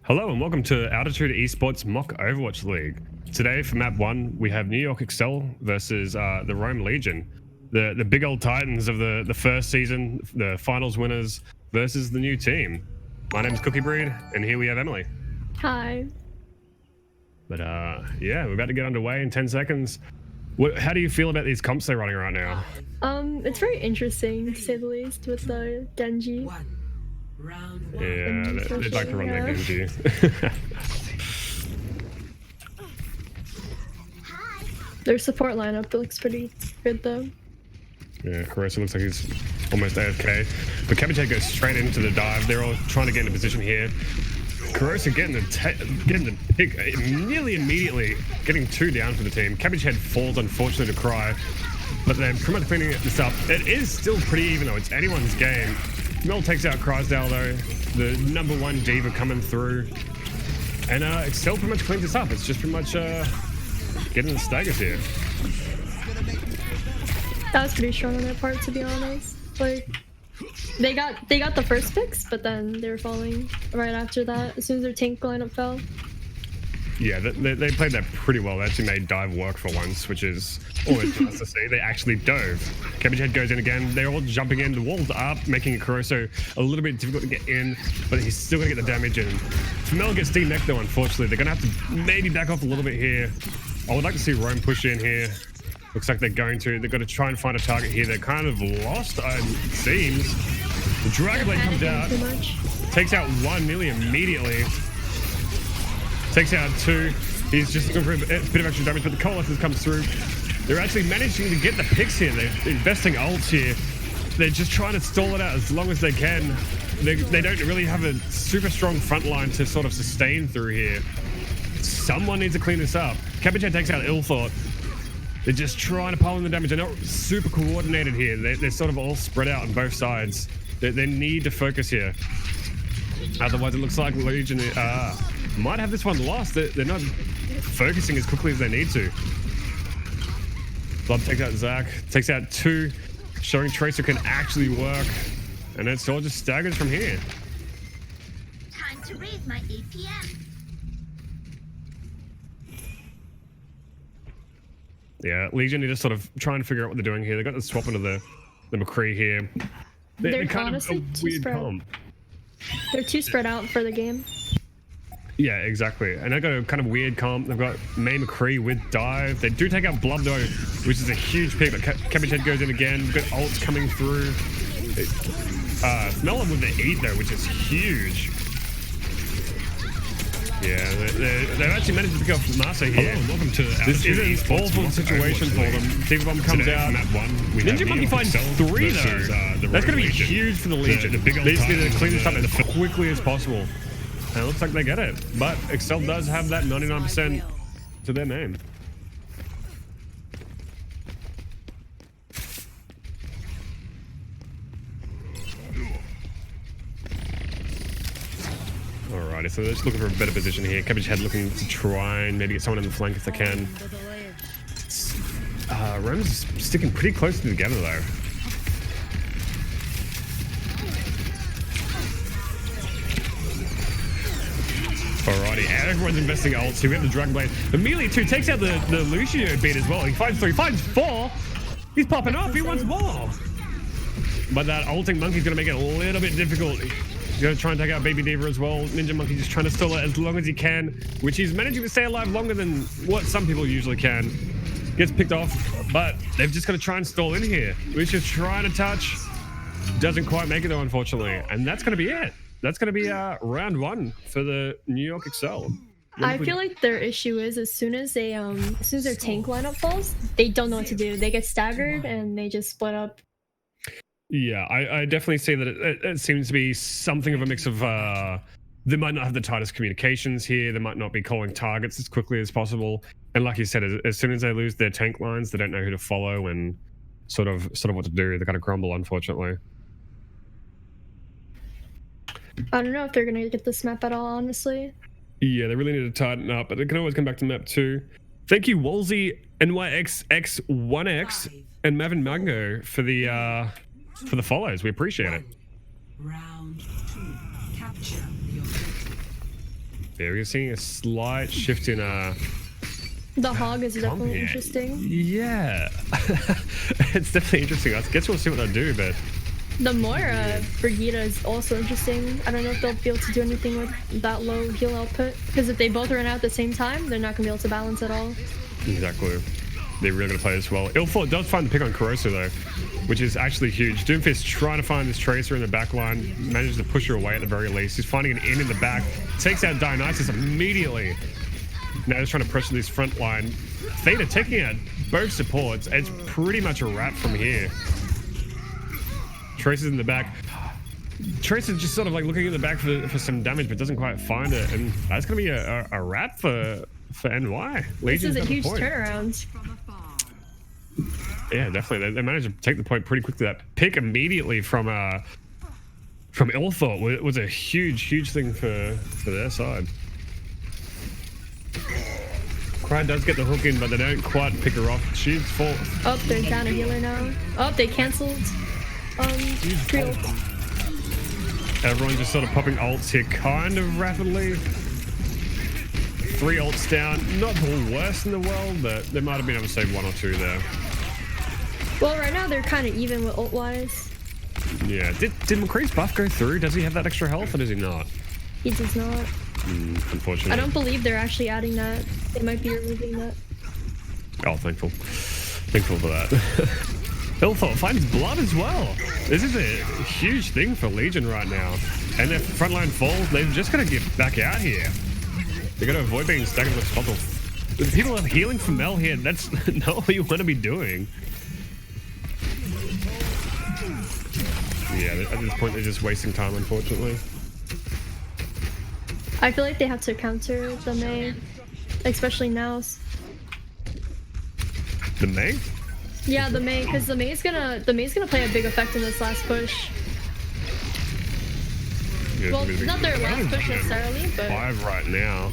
Hello and welcome to Altitude Esports Mock Overwatch League. Today for map 1 we have New York Excel versus the Rome Legion. The big old titans of the first season, the finals winners versus the new team. My name is Cookie Breed and here we have Emily. Hi. But yeah, we're about to get underway in 10 seconds. How do you feel about these comps they're running right now? It's very interesting to say the least with the Genji. Yeah, they'd like to run their Genji. Their support lineup looks pretty good though. Yeah, Caruso looks like he's almost AFK. But Cabbage goes straight into the dive. They're all trying to get into position here. Caruso getting the pick nearly immediately, getting 2 down for the team. Cabbage falls, unfortunately, to Cry. But they're pretty much cleaning this up. It is still pretty even though. It's anyone's game. Mel takes out Crysdale though, the #1 diva coming through. And Excel pretty much cleans this up. It's just pretty much getting the staggers here. That was pretty strong on their part, to be honest. Like, they got the first picks, but then they were falling right after that, as soon as their tank lineup fell. Yeah, they played that pretty well. They actually made dive work for once, which is always nice to see. They actually dove. Cabbage goes in again. They're all jumping in. The walls up, making Caruso a little bit difficult to get in, but he's still going to get the damage in. Femel gets D-necked though, unfortunately. They're going to have to maybe back off a little bit here. I would like to see Rome push in here. Looks like they're going to. They've got to try and find a target here. They're kind of lost, it seems. The Dragon Blade comes out, takes out 1 nearly immediately. Takes out 2. He's just looking for a bit of extra damage, but the Coalescence comes through. They're actually managing to get the picks here. They're investing ults here. They're just trying to stall it out as long as they can. They don't really have a super strong front line to sort of sustain through here. Someone needs to clean this up. Cabbage takes out Illthought. They're just trying to pile in the damage. They're not super coordinated here. They're sort of all spread out on both sides. They need to focus here. Otherwise, it looks like Legion might have this one lost. They're not focusing as quickly as they need to. Blood takes out Zach, takes out 2, showing Tracer can actually work. And it's all just staggers from here. Time to raise my APM. Yeah, Legion need to sort of try and figure out what they're doing here. They got the swap into the McCree here. They're kind honestly of a too weird spread. comp. They're too spread out for the game. Yeah, exactly. And they've got a kind of weird comp. They've got May McCree with dive. They do take out Blood though, which is a huge pick. But Cabbage goes in again. We've got ults coming through. Melon with the eat though, which is huge. Yeah, they've actually managed to pick up Masa here. Hello, welcome to This is an awful situation for them. Diva Bomb comes out. Ninja Monkey finds 3 though. That's going to be huge for the Legion. They just need to clean this up as quickly as possible. And it looks like they get it. But Excel does have that 99% to their name. Alrighty, so they're just looking for a better position here. Cabbage looking to try and maybe get someone in the flank if they can. Rome's sticking pretty closely together though. Alrighty, everyone's investing ults. So we have the Dragon Blade. Amelia too takes out the Lucio beat as well. He finds 3, finds 4. He's popping up. He wants more. But that ulting monkey's gonna make it a little bit difficult. He's gonna try and take out Baby Diva as well. Ninja Monkey just trying to stall it as long as he can, which he's managing to stay alive longer than what some people usually can. Gets picked off, but they've just got to try and stall in here. Lucio's trying to touch. Doesn't quite make it though, unfortunately. And that's gonna be it. That's going to be round 1 for the New York Excel. I feel like their issue is as soon as their tank lineup falls, they don't know what to do. They get staggered and they just split up. Yeah, I definitely see that it seems to be something of a mix of they might not have the tightest communications here. They might not be calling targets as quickly as possible. And like you said, as soon as they lose their tank lines, they don't know who to follow and sort of what to do. They kind of crumble, unfortunately. I don't know if they're gonna get this map at all, honestly. Yeah, they really need to tighten up, but they can always come back to map 2. Thank you, Wolsey, NYXX1X, and Mavin Mango for the follows. We appreciate it. Round 2. Capture the objective. Yeah, we're seeing a slight shift in The hog is comp definitely here. interesting. Yeah, it's definitely interesting. I guess we'll see what they do, but The Moira Brigitte is also interesting. I don't know if they'll be able to do anything with that low heal output. Because if they both run out at the same time, they're not going to be able to balance at all. exactly. They're really going to play this well. Illthought does find the pick on Corroso though, which is actually huge. Doomfist trying to find this Tracer in the back line, manages to push her away at the very least. He's finding an in the back, takes out Dionysus immediately. Now he's trying to pressure this front line. Theta taking out both supports. It's pretty much a wrap from here. Tracer's in the back. Tracer's just sort of like looking in the back for some damage, but doesn't quite find it. And that's going to be a wrap for NY. This Legion's is a got the huge point. turnaround. Yeah, definitely. They managed to take the point pretty quickly. That pick immediately from Illthought was a huge thing for their side. Cry does get the hook in, but they don't quite pick her off. She's full. Oh, they're down a healer now. Oh, they cancelled. Three ults. Everyone just sort of popping ults here kind of rapidly. 3 ults down. Not the worst in the world, but they might have been able to save 1 or 2 there. Well, right now they're kind of even with ult-wise. Yeah. Did McCree's buff go through? Does he have that extra health or does he not? He does not. Unfortunately. I don't believe they're actually adding that. They might be removing that. Oh, thankful. Thankful for that. Illthought finds blood as well. This is a huge thing for Legion right now. And their frontline falls, they're just going to get back out here. They're going to avoid being stuck in the spot. If people are healing from Mel here, that's not what you want to be doing. Yeah, at this point they're just wasting time, unfortunately. I feel like they have to counter the Mei, especially now. The Mei? Yeah, the Mei, because the Mei's gonna play a big effect in this last push. Yeah, Well, it's gonna be not their last push necessarily, but 5 right now.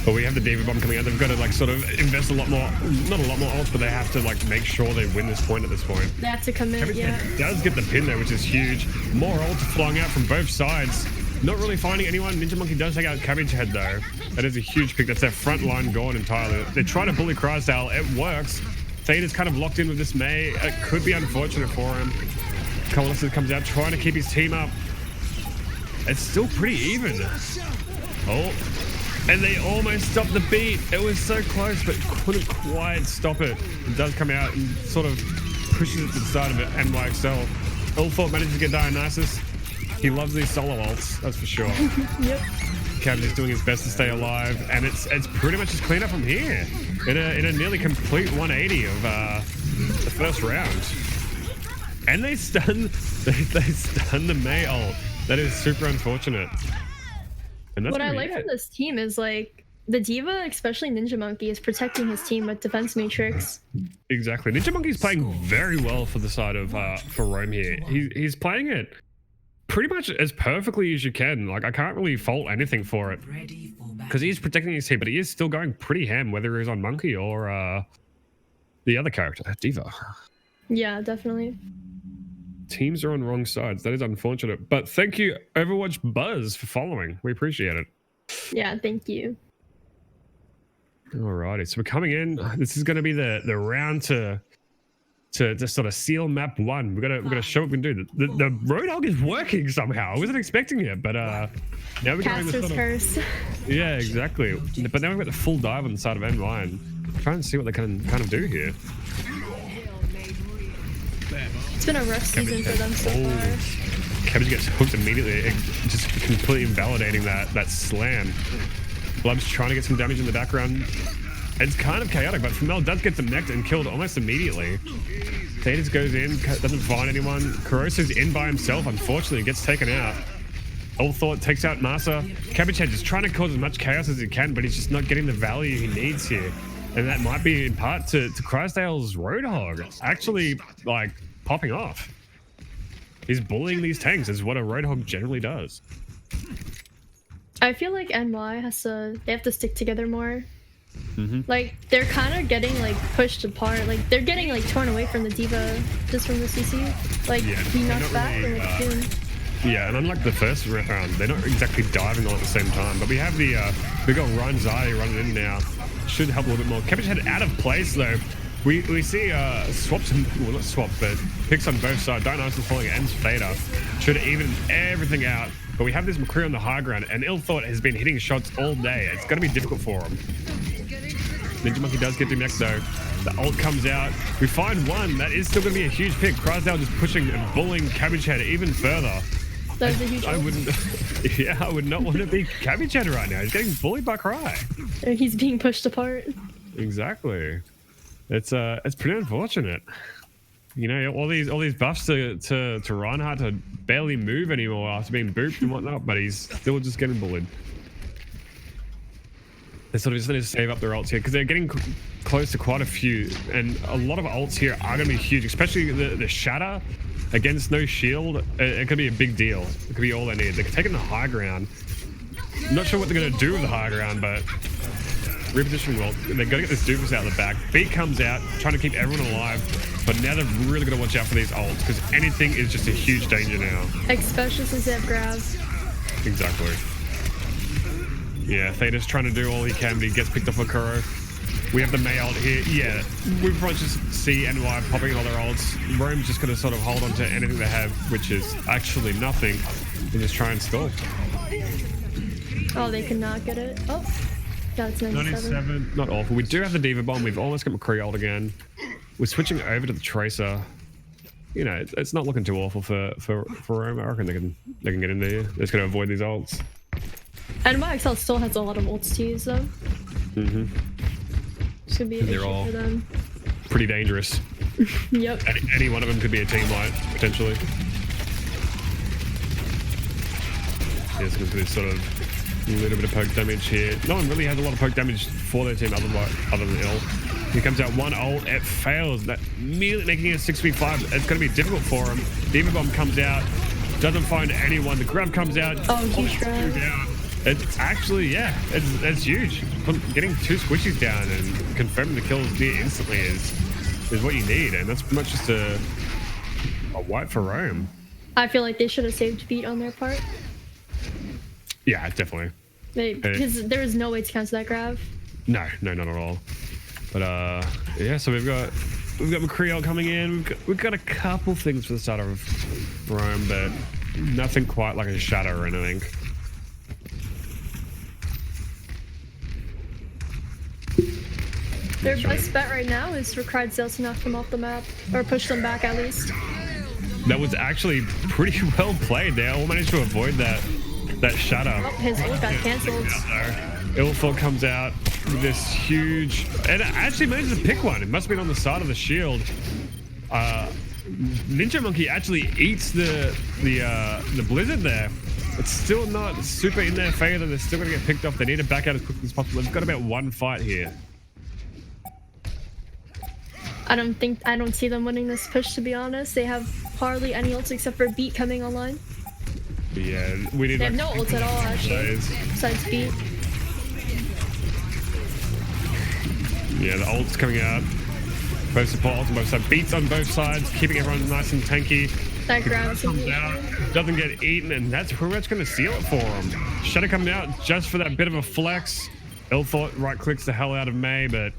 But we have the David Bomb coming out. They've got to like sort of invest a lot more, not a lot more ults, but they have to like make sure they win this point at this point. they have to commit. Yeah. Does get the pin there, which is huge. More ults flying out from both sides. Not really finding anyone. Ninja Monkey does take out Cabbage Head though. That is a huge pick. That's their front line gone entirely. They're trying to bully Crysdale. It works. Theta's kind of locked in with this Mei. It could be unfortunate for him. Colossus comes out trying to keep his team up. It's still pretty even. Oh, and they almost stopped the beat. It was so close, but couldn't quite stop it. It does come out and sort of pushes it to the side of it. NYXL. Illthought manages to get Dionysus. He loves these solo ults, that's for sure. Yep. Cabbage is doing his best to stay alive, and it's pretty much just clean up from here. In a nearly complete 180 of the first round. And they stun the Mei ult. That is super unfortunate. And that's What I gonna be like it. from this team is like the D.Va, especially Ninja Monkey, is protecting his team with Defense Matrix. Exactly. Ninja Monkey's playing very well for the side of for Rome here. He's playing it pretty much as perfectly as you can. Like I can't really fault anything for it because he's protecting his team, but he is still going pretty ham, whether he's on Monkey or the other character, D.Va. Yeah, definitely. Teams are on wrong sides. That is unfortunate. But thank you, Overwatch Buzz, for following. We appreciate it. Yeah, thank you. Alrighty, so we're coming in. This is going to be the round to sort of seal map 1. We're gonna show what we can do. The Roadhog is working somehow. I wasn't expecting it, but now we're going Caster's curse. yeah, exactly. But now we've got the full dive on the side of NY and try and see what they can kind of do here. It's been a rough season for them so far. Cabbage gets hooked immediately, just completely invalidating that slam. Blub's trying to get some damage in the background. It's kind of chaotic, but Femel does get them necked and killed almost immediately. Thetis goes in, doesn't find anyone. Corroso's in by himself, unfortunately, gets taken out. Illthought takes out Masa. Cabbage Head just trying to cause as much chaos as he can, but he's just not getting the value he needs here. And that might be in part to Crysdale's Roadhog actually, like, popping off. He's bullying these tanks, is what a Roadhog generally does. I feel like NY they have to stick together more. Mm-hmm. Like they're kind of getting like pushed apart. Like they're getting like torn away from the D.Va just from the CC. Like Yeah, he they're knocks not back really, and it's soon. Yeah, and unlike the first round, they're not exactly diving all at the same time. But we have the we got Ryanzai running in now. Should help a little bit more. Cabbage Head out of place though. We see swaps, well not swap, but picks on both sides. Dionysus falling and Fader should even everything out. But we have this McCree on the high ground, and Ill Thought has been hitting shots all day. It's going to be difficult for him. Ninja Monkey does get to next though. The ult comes out. We find one. That is still going to be a huge pick. Crysdale just pushing and bullying Cabbage Head even further. That was a huge I wouldn't. Yeah, I would not want to be Cabbage Head right now. He's getting bullied by Cry. He's being pushed apart. Exactly. It's pretty unfortunate. You know, all these buffs to Reinhardt to barely move anymore after being booped and whatnot, but he's still just getting bullied. They sort of just need to save up their ults here because they're getting close to quite a few, and a lot of ults here are going to be huge, especially the Shatter against no shield. It could be a big deal. It could be all they need. They're taking the high ground. Not sure what they're going to do with the high ground, but repositioning well. They've got to get this Doofus out of the back. Beat comes out, trying to keep everyone alive, but now they're really going to watch out for these ults because anything is just a huge danger now. Especially since they have grabs. Exactly. Yeah, Theta's trying to do all he can, but he gets picked off by Kuro. We have the Mei ult here. Yeah, we probably just see NY popping all their ults. Rome's just going to sort of hold on to anything they have, which is actually nothing, and just try and stall. Oh, they cannot get it. Oh, that's 97. Not awful. We do have the Diva Bomb. We've almost got McCree ult again. We're switching over to the Tracer. You know, it's not looking too awful for Rome. I reckon they can get in there. They're just going to avoid these ults. And YXL still has a lot of ults to use though. Mm-hmm. This could be an issue for them. Pretty dangerous. Yep. Any one of them could be a team wipe, potentially. Yeah, so there's sort of a little bit of poke damage here. No one really has a lot of poke damage for their team other than Ill. He comes out one ult, it fails. That immediately making it a 6v5. It's going to be difficult for him. Diva Bomb comes out, doesn't find anyone. The grab comes out. Oh, huge grab. It's actually, yeah, it's huge. Getting two squishies down and confirming the kills near instantly is what you need, and that's pretty much just a wipe for Rome. I feel like they should have saved beat on their part. Yeah, definitely. Because there was no way to cancel that grab. No, not at all. But yeah, so we've got McCree ult coming in. We've got a couple things for the start of Rome, but nothing quite like a Shatter or anything. Their best bet right now is for Crydesdale to knock them off the map, or push them back at least. That was actually pretty well played. They all managed to avoid that Shatter. Oh, his ult got cancelled. Ill Thought comes out with this huge, and it actually manages to pick one. It must have been on the side of the shield. Ninja Monkey actually eats the Blizzard there. It's still not super in their favor. They're still going to get picked off. They need to back out as quickly as possible. They've got about one fight here. I don't see them winning this push, to be honest. They have hardly any ults except for Beat coming online. Yeah, we need. They have no ults at all, actually, besides Beat. Yeah, the ult's coming out. Both support ults on both sides. Beats on both sides, keeping everyone nice and tanky. That grab comes out, doesn't get eaten, and that's pretty much going to seal it for him. Shatter coming out just for that bit of a flex. Ill Thought right clicks the hell out of Mei, but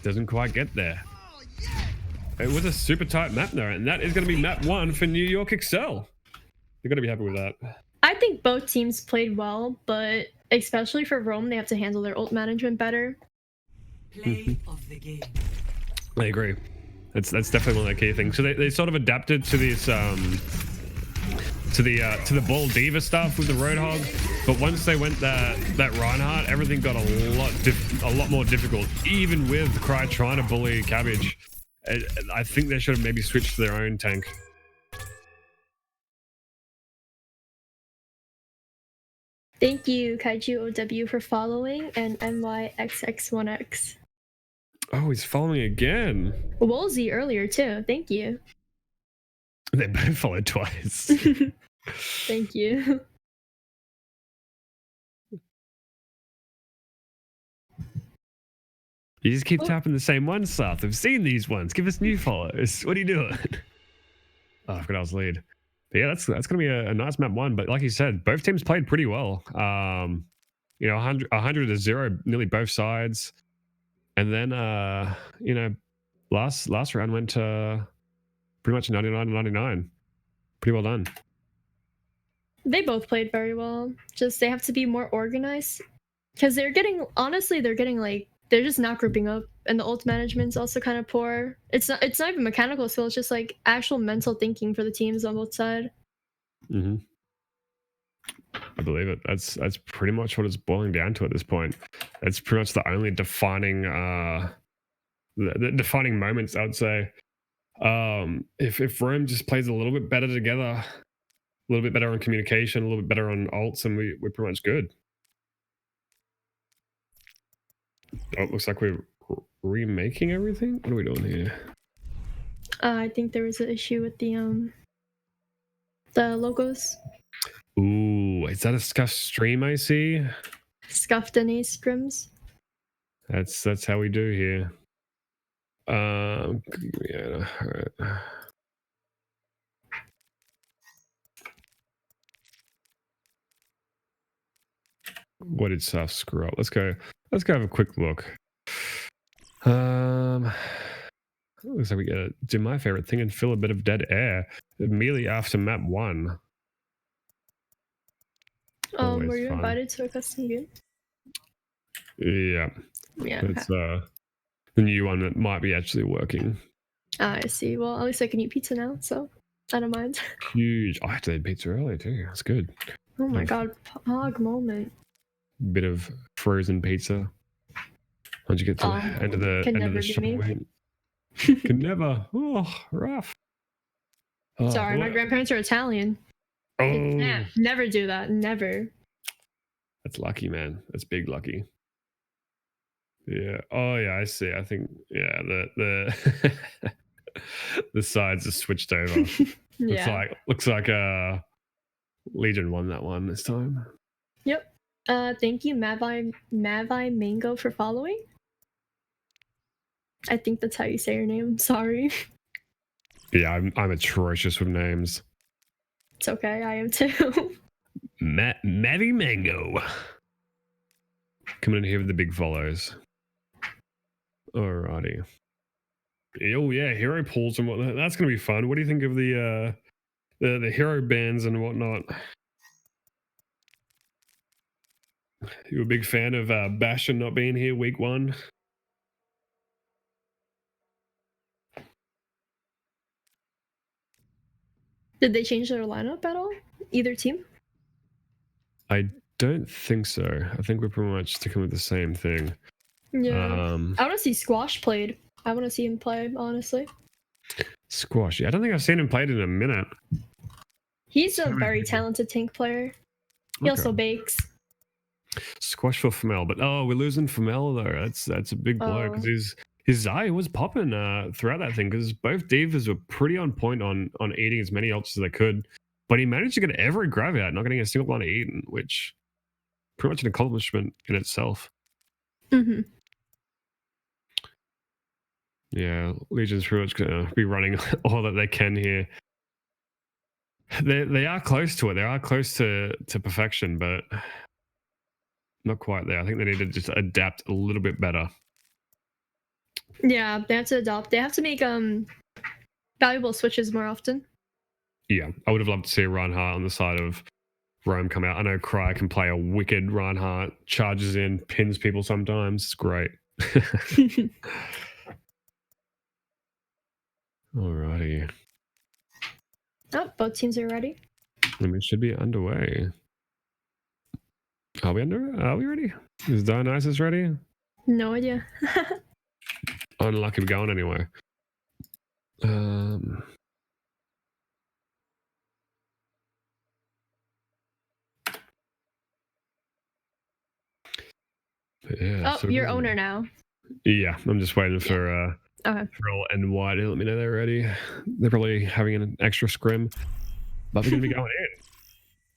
doesn't quite get there. It was a super tight map though, and that is going to be map 1 for New York Excel. You're going to be happy with that. I think both teams played well, but especially for Rome, they have to handle their ult management better. Play of the game. I agree. That's definitely one of the key things. So they sort of adapted to this to the Ball Diva stuff with the Roadhog, but once they went that Reinhardt, everything got a lot more difficult. Even with Cry trying to bully Cabbage, I think they should have maybe switched to their own tank. Thank you, Kaiju OW, for following, and MYXX1X. Oh, he's following again. Wolsey earlier too. Thank you. They both followed twice. Thank you. You just keep tapping the same ones, Seth. I've seen these ones. Give us new follows. What are you doing? Oh, I forgot I was lead. But yeah, that's gonna be a nice map one. But like you said, both teams played pretty well. You know, 100 to 0, nearly both sides. And then you know, last round went pretty much 99 to 99. Pretty well done. They both played very well. Just they have to be more organized because they're getting like they're just not grouping up, and the ult management's also kind of poor. It's not even mechanical skill. It's just like actual mental thinking for the teams on both sides. Mm-hmm. I believe it. That's pretty much what it's boiling down to at this point. It's pretty much the only defining the defining moments, I would say. If Rome just plays a little bit better together, a little bit better on communication, a little bit better on ults, and we're pretty much good. Oh, it looks like we're remaking everything. What are we doing here? I think there was an issue with the logos. Ooh, is that a scuffed stream I see? Scuffed and ace scrims. That's how we do here. Yeah, all right. What did Saf screw up? Let's go have a quick look. Looks like we gotta do my favorite thing and fill a bit of dead air immediately after map 1. Always Were you fun. invited to a custom game? Yeah. Yeah. It's the new one that might be actually working. I see. Well, at least I can eat pizza now, so I don't mind. Huge. I had to eat pizza earlier too. That's good. Oh my Nice. god, pog moment. Bit of frozen pizza. Once you get to the end of the can end of never the be me. week. Can never. Oh, rough. Oh, Sorry, my what? grandparents are Italian. Oh, Yeah, never do that. Never. that's lucky, man. That's big lucky. Yeah. Oh, yeah. I see. I think. Yeah. The the sides are switched over. Yeah. Looks like Legion won that one this time. Yep. Thank you, Mavi Mango, for following. I think that's how you say your name. Sorry. Yeah, I'm atrocious with names. It's okay. I am too. Mavi Mango. Coming in here with the big follows. Alrighty. Oh yeah, hero pools and whatnot. That's gonna be fun. What do you think of the hero bands and whatnot? You a big fan of Bastion not being here week 1? Did they change their lineup at all? Either team? I don't think so. I think we're pretty much sticking with the same thing. Yeah. I want to see Squash played. I want to see him play, honestly. Squash. Yeah, I don't think I've seen him played in a minute. He's a very talented tank player. He also bakes. Squash for Femel, but we're losing Femel though. That's a big blow because his Zaya was popping throughout that thing because both divas were pretty on point on eating as many ults as they could, but he managed to get every grab out, not getting a single one eaten, which pretty much an accomplishment in itself. Mm-hmm. Yeah, Legion's pretty much gonna be running all that they can here. They are close to it. They are close to perfection, but not quite there. I think they need to just adapt a little bit better. Yeah, they have to adopt. They have to make valuable switches more often. Yeah, I would have loved to see Reinhardt on the side of Rome come out. I know Cry can play a wicked Reinhardt, charges in, pins people sometimes. It's great. Alrighty. Oh, both teams are ready. We should be underway. Are we ready? Is Dionysus ready? No idea. Unlucky, we're going anyway. Yeah, Oh, you're owner now. Yeah, I'm just waiting for Okay. Drill and White to let me know they're ready. They're probably having an extra scrim, but we're gonna be going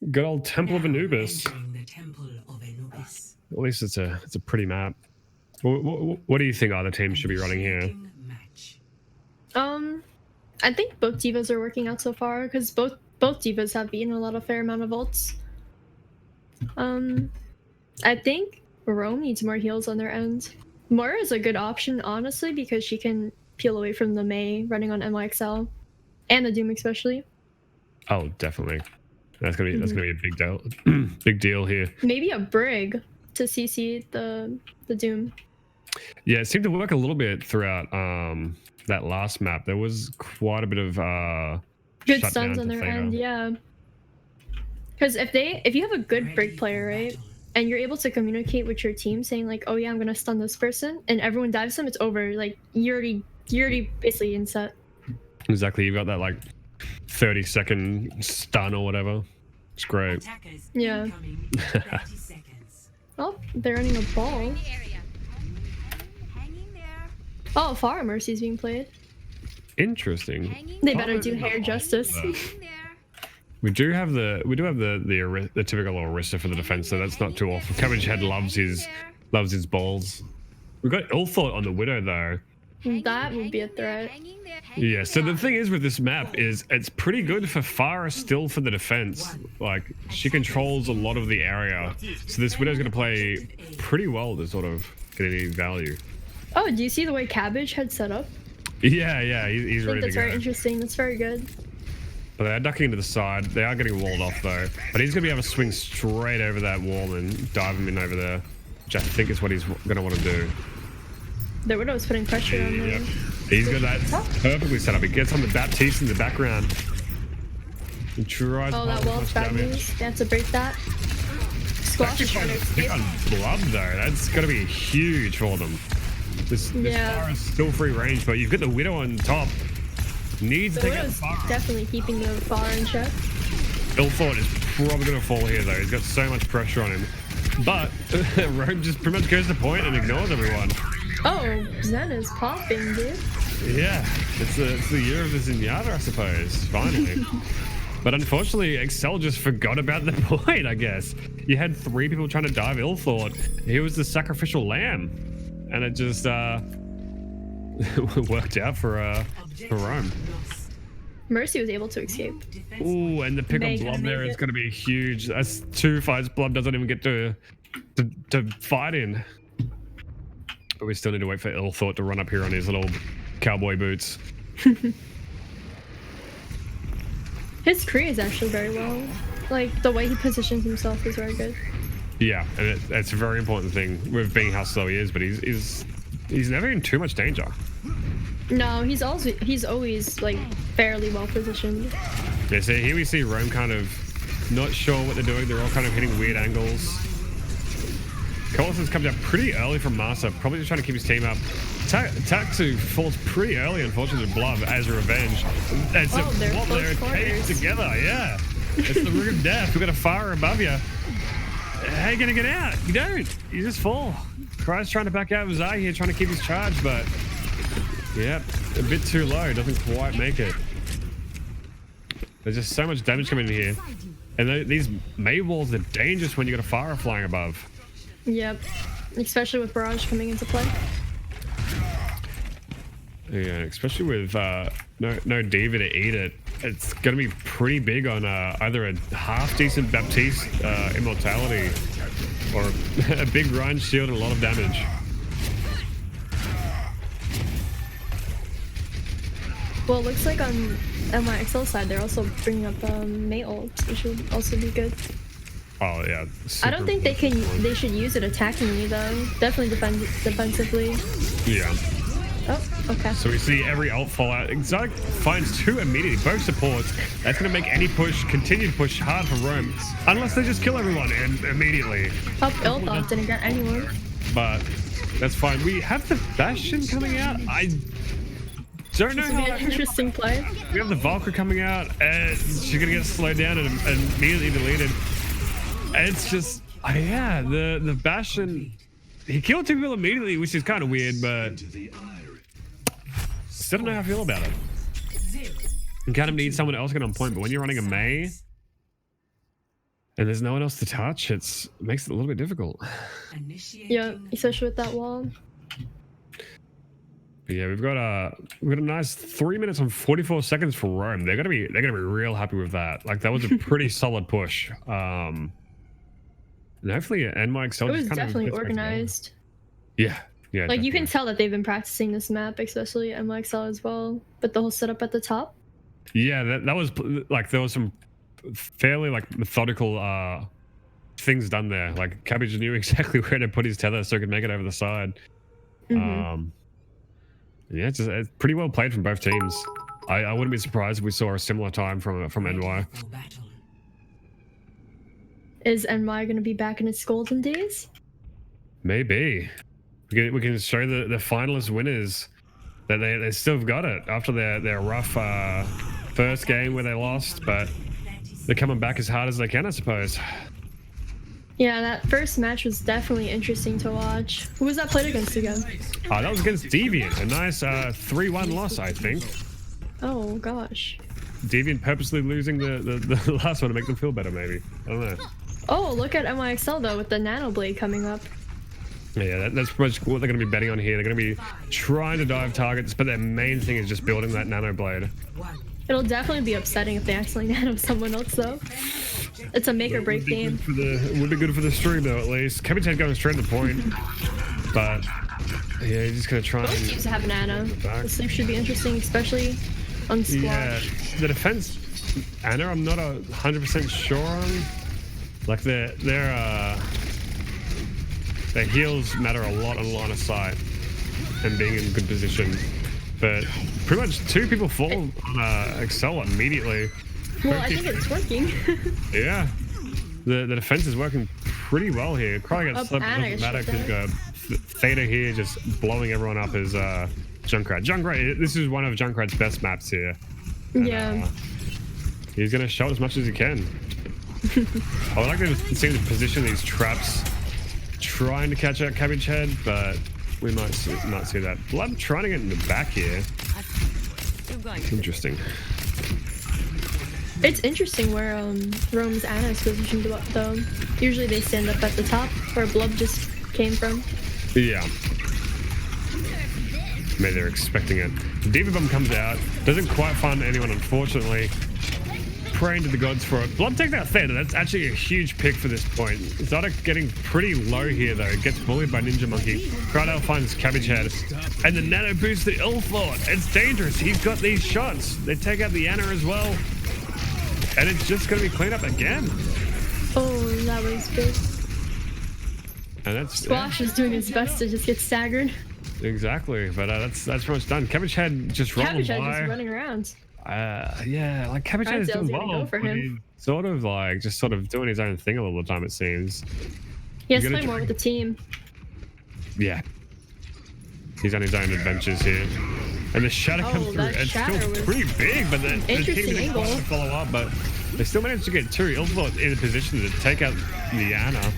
in. Good old Temple of Anubis. Entering the Temple of Anubis. At least it's a pretty map. What do you think other teams should be running here? Initiating match. I think both divas are working out so far because both both divas have beaten a lot of fair amount of ults. I think Rome needs more heals on their end. Moira is a good option, honestly, because she can peel away from the Mei running on NYXL and the Doom especially. Oh, definitely. That's gonna be a big deal. Big deal here. Maybe a Brig to CC the Doom. Yeah, it seemed to work a little bit throughout that last map. There was quite a bit of Good shutdown stuns on to their Theta. end, yeah. Because if you have a good Brig player, right, and you're able to communicate with your team saying like, oh yeah, I'm gonna stun this person, and everyone dives them, it's over. Like you're already basically in set. Exactly, you've got that like 30-second stun or whatever. It's great. Attackers Yeah. incoming in 30 seconds. Oh, they're running a ball. The area. Hanging there. Oh, Pharah Mercy's being played. Interesting. Hanging They there. better do hair justice. Hanging there. We do have the typical Orisa for the defense, so that's not too awful. Cabbage Head loves his balls. We've got Illthought on the Widow though. That would be a threat. Hanging there. Yeah, so the thing is with this map is it's pretty good for Pharah still for the defense. Like she controls a lot of the area. So this Widow's gonna play pretty well to sort of get any value. Oh, do you see the way Cabbage had set up? Yeah, he's I think ready to that's go. very interesting. That's very good. But they are ducking into the side. They are getting walled off though. But he's gonna be able to swing straight over that wall and dive him in over there, which I think is what he's gonna want to do. The Widow's putting pressure on Yeah. them. He's got that perfectly set up. He gets on the Baptiste in the background. He tries Oh, to that pile wall's much bad damage. news. They have to break that. Squash is trying to Big escape. on blood though. That's gonna be huge for them. This Yeah. far is still free range, but you've got the Widow on top. Needs The to get Widow's far. definitely keeping the far in check. Illthought is probably gonna fall here though. He's got so much pressure on him. But Rome just pretty much goes to point and ignores everyone. Oh, Zen is popping, dude. Yeah, it's the year of the Zenyatta, I suppose. Finally. But unfortunately, Excel just forgot about the point, I guess. You had 3 people trying to dive Illthought. He was the sacrificial lamb. And it just worked out for Rome. Lost. Mercy was able to escape. Defense Ooh, and the pick on May Blob gonna there make is it. going to be huge. That's 2 fights Blob doesn't even get to fight in. But we still need to wait for Illthought to run up here on his little cowboy boots. His career is actually very well. Like, the way he positions himself is very good. Yeah, and it's a very important thing with being how slow he is, but he's never in too much danger. No, he's always like fairly well positioned. Yeah, so here we see Rome kind of not sure what they're doing. They're all kind of hitting weird angles. Colison's comes out pretty early from Masa, probably just trying to keep his team up. Taxu falls pretty early, unfortunately, to Blob as a revenge. It's Oh, they're what close they're quarters. together, yeah. It's the ring of death. We've got a fire above you. How you gonna get out? You don't. You just fall. Cry's trying to back out of Zai here, trying to keep his charge, but yeah, a bit too low. Doesn't quite make it. There's just so much damage coming in here. And these Mei walls are dangerous when you got a fire flying above. Yep. Especially with Barrage coming into play. Yeah, especially with no Diva to eat it. It's gonna be pretty big on either a half decent Baptiste immortality or a big Ryan shield and a lot of damage. Well, it looks like on my XL side, they're also bringing up Mei ult, which would also be good. Oh yeah. I don't think they should use it attackingly though. Definitely defensively. Yeah. Oh, okay. So we see every ult fall out. Exotic finds 2 immediately, both supports. That's going to make any push, continued push hard for Rome. Unless they just kill everyone immediately. Oh, Illthought didn't get anyone. But that's fine. We have the Bastion coming out. I don't know This would how be that an interesting play. We have the Valkyrie coming out, and she's going to get slowed down and immediately deleted. And it's just, yeah, the Bastion, he killed 2 people immediately, which is kind of weird, but still don't know how I feel about it. You kind of need someone else to get on point, but when you're running a Mei and there's no one else to touch, it makes it a little bit difficult. Yeah, especially with that wall. But yeah, we've got a nice 3 minutes and 44 seconds for Rome. They're gonna be real happy with that. Like that was a pretty solid push. And hopefully NYXL It just was kind definitely of organized. Yeah, yeah. Like you can definitely. tell that they've been practicing this map, especially MYXL as well. But the whole setup at the top. Yeah, that was like there was some fairly like methodical things done there. Like Cabbage knew exactly where to put his tether so he could make it over the side. Yeah, it's pretty well played from both teams. I wouldn't be surprised if we saw a similar time from NY. For battle. Is NY going to be back in its golden days? Maybe we can show the finalist winners that they still got it after their rough first game where they lost, but they're coming back as hard as they can, I suppose. Yeah, that first match was definitely interesting to watch. Who was that played against again? That was against Deviant, a nice 3-1 loss, I think. Oh gosh. Deviant purposely losing the last one to make them feel better, maybe. I don't know. Oh, look at MYXL though with the Nano Blade coming up. Yeah, that's pretty much what they're going to be betting on here. They're going to be trying to dive targets, but their main thing is just building that Nano Blade. It'll definitely be upsetting if they accidentally nano someone else though. It's a make or break game. It would be good for the stream though, at least. Cabbage Head going straight to the point, but yeah, he's just going to try Both and... teams have nano. back. This thing should be interesting, especially on Yeah, Squash. the defense, Anna, I'm not 100% sure on. Like their heals matter a lot on line of sight and being in good position. But pretty much two people fall on Excel immedially. Well, I think it's working. Yeah, the defense is working pretty well here. Probably gonna slip, Anna doesn't matter should because you've got Theta here just blowing everyone up as Junkrat. Junkrat, this is one of Junkrat's best maps here. And, Yeah. he's gonna show it as much as he can. I would like to see him position these traps, trying to catch out Cabbage Head, but we might see that. Blood trying to get in the back here. Interesting. It's interesting where Rome's Anna is positioned though. Usually they stand up at the top where Blub just came from. Yeah. Maybe they're expecting it. Diva Bomb comes out, doesn't quite find anyone, unfortunately. Praying to the gods for it. Blood takes out Theta. That's actually a huge pick for this point. Zodic getting pretty low here though. Gets bullied by Ninja Monkey. Crowdale finds Cabbage Head. And the nano boosts the Ilthort. It's dangerous. He's got these shots. They take out the Anna as well. And it's just going to be cleaned up again. Oh, that was big. And that's Squash is doing his best to just get staggered. exactly. But that's pretty much done. Cabbage Head just rolling Cabbage Head by. just running around. Yeah, like Cabbage Head is Crowdale's doing gonna well. go for but him. he's sort of doing his own thing a little time, it seems. He has You to gotta play more with the team. Yeah. He's on his own adventures here. And the shatter comes through. that It's shatter still was pretty big, but the team interesting didn't angle. quite follow up, but they still managed to get two. Ilthort in a position to take out the Anna.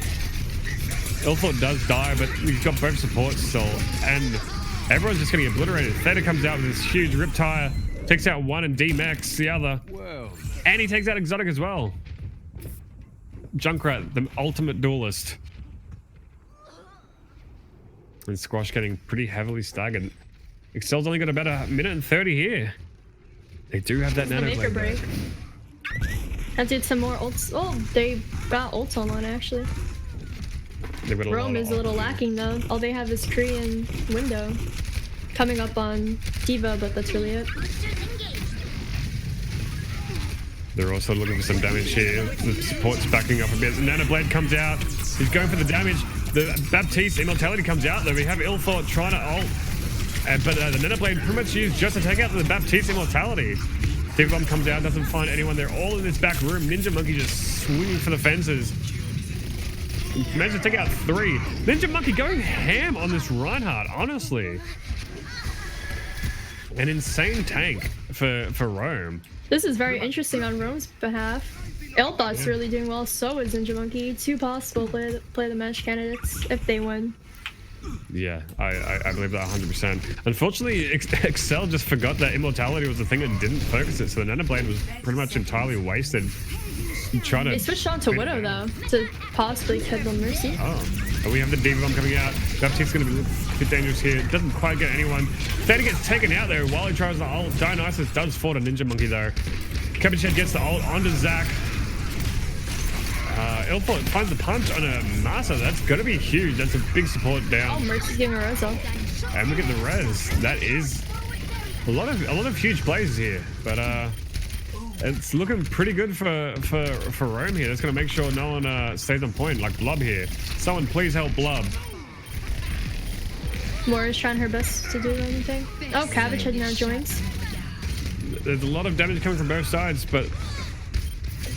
Ilthort does die, but we've got both supports still, and everyone's just getting obliterated. Theta comes out with this huge Riptire, takes out one and D-Max the other. Whoa. And he takes out Exotic as well. Junkrat, the ultimate duelist. And Squash getting pretty heavily staggered. Excel's only got about a minute and 30 here. They do have that The nano make or blade. break. Have to get some more ults. Oh, they got ults online actually. They've got Rome lot is of a little lacking though. All they have is Kree and Window. Coming up on Diva, but that's really it. Boosters engaged. They're also looking for some damage here. The support's backing up a bit. The Nano Blade comes out. He's going for the damage. The Baptiste Immortality comes out, though. We have Ilthort trying to ult. But the Nano Blade pretty much used just to take out the Baptiste Immortality. Diva Bomb comes out, doesn't find anyone. They're all in this back room. Ninja Monkey just swinging for the fences. Managed to take out 3. Ninja Monkey going ham on this Reinhardt, honestly. An insane tank for Rome. This is very interesting on Rome's behalf. Ilthot's really doing well, so is Ninja Monkey. Two possible play the match candidates if they win. Yeah, I believe that 100%. Unfortunately, Excel just forgot that immortality was the thing and didn't focus it, so the Nano Blade was pretty much entirely wasted. Trying to They switched on to Widow though, to possibly kill the Mercy. Oh, And we have the Diva Bomb coming out. Baptiste's going to be a bit dangerous here. Doesn't quite get anyone. Theta gets taken out there while he tries the ult. Dionysus does fall to Ninja Monkey though. Cabbage Head gets the ult onto Zac. Ilfort finds the punch on a Masa. That's going to be huge. That's a big support Oh, down. Mercy's giving a res up. And we get the res. That is a lot of huge plays here. But it's looking pretty good for Rome here. That's going to make sure no one stays on point like Blub here. Someone please help Blub. Laura's trying her best to do anything. Oh, Cabbage Head now joins. There's a lot of damage coming from both sides, but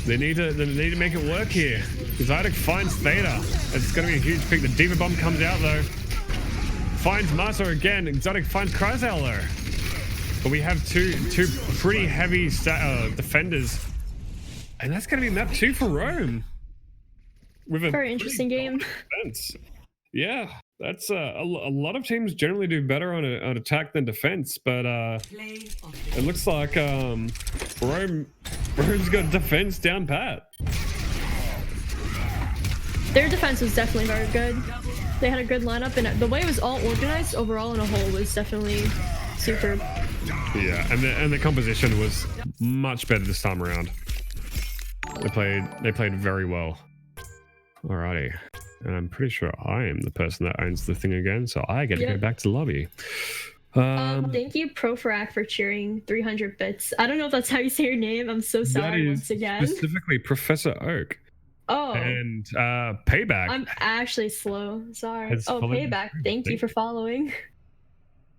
they need to make it work here. Zydic finds Theta. It's going to be a huge pick. The Diva Bomb comes out though. Finds Masa again. Exotic finds Cryzel though. But we have two pretty heavy defenders. And that's going to be map 2 for Rome. With a Very interesting game. defense. Yeah, that's a lot of teams generally do better on attack than defense, but Play of it looks like Rome's got defense down pat. Their defense was definitely very good. They had a good lineup, and the way it was all organized overall in a whole was definitely superb. Yeah, and the composition was much better this time around. They played very well. Alrighty. And I'm pretty sure I am the person that owns the thing again, so I get to go Yep. back to the lobby. Thank you, Proforak, for cheering 300 bits. I don't know if that's how you say your name. I'm so that sorry is once again. specifically Professor Oak Oh, and Payback. I'm actually slow. Sorry. Has Oh, followed you Payback. through. Thank you Thank for following.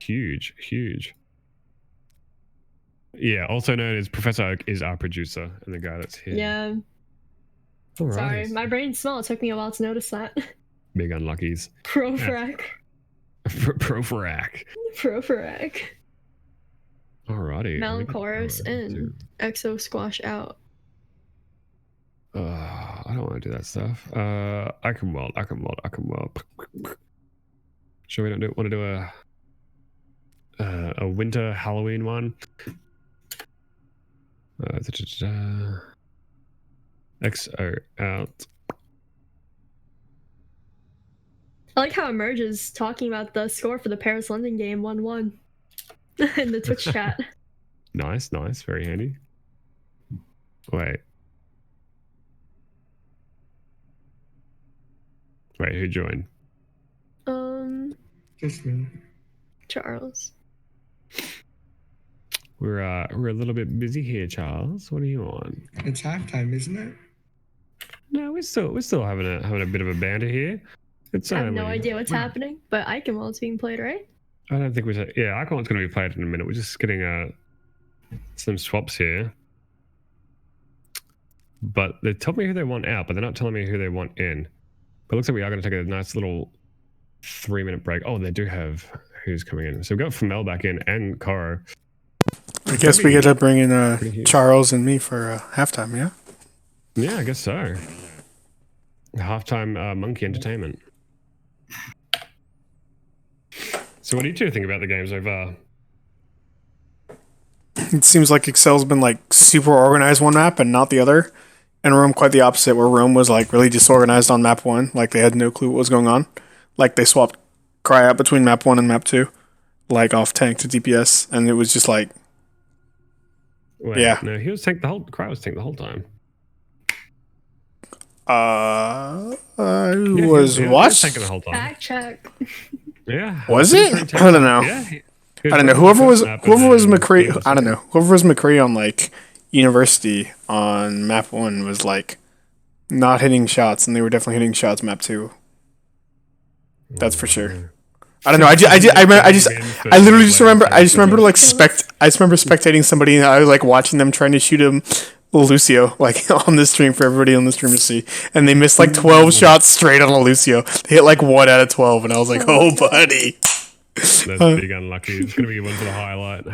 Huge. Yeah, also known as Professor Oak is our producer and the guy that's here. Yeah. Alright. Sorry, my brain's small. It took me a while to notice that. Big unluckies. Proforak. Proforak. Proforak. Alrighty. Melanchoros in. Exo Squash out. I don't want to do that stuff. I can weld. Sure, we don't want to do a winter Halloween one. XO out. I like how Emerge is talking about the score for the Paris London game 1-1 in the Twitch chat. Nice, very handy. Wait, who joined? Just me. Charles. We're a little bit busy here, Charles. What are you on? It's halftime, isn't it? No, we're still having a bit of a banter here. It's I have no only- idea what's happening, but Iconwell's being played, right? I don't think we said. Yeah, Icon's going to be played in a minute. We're just getting some swaps here. But they told me who they want out, but they're not telling me who they want in. But it looks like we are going to take a nice little 3-minute break. Oh, they do have who's coming in. So we've got Femel back in and Koro. I guess we get to bring in Pretty huge. Charles and me for halftime, yeah? Yeah, I guess so. Halftime Monkey Entertainment. So what do you two think about the game so far? It seems like Excel's been like super organized one map and not the other. And Rome quite the opposite, where Rome was like really disorganized on map 1. Like they had no clue what was going on. Like they swapped Cry out between map 1 and map 2. Like off tank to DPS. And it was just like, Wait, Yeah. No, he was tanked the whole. Cry was tanked the whole time. I Yeah, was he what? tanked the whole time. Fact check. Yeah. Was He it? tanked I don't know. Yeah. I don't know. Whoever was McCree, I don't know. Whoever was McCree on like University on map 1 was like not hitting shots, and they were definitely hitting shots map 2. That's for sure. I don't know. I literally just remember. I just remember like I just remember spectating somebody, and I was like watching them trying to shoot him, Lucio, like on the stream for everybody on the stream to see, and they missed like 12 shots straight on a Lucio. They hit like 1 out of 12, and I was like, "Oh, buddy." That's big unlucky. It's gonna be one for the highlight.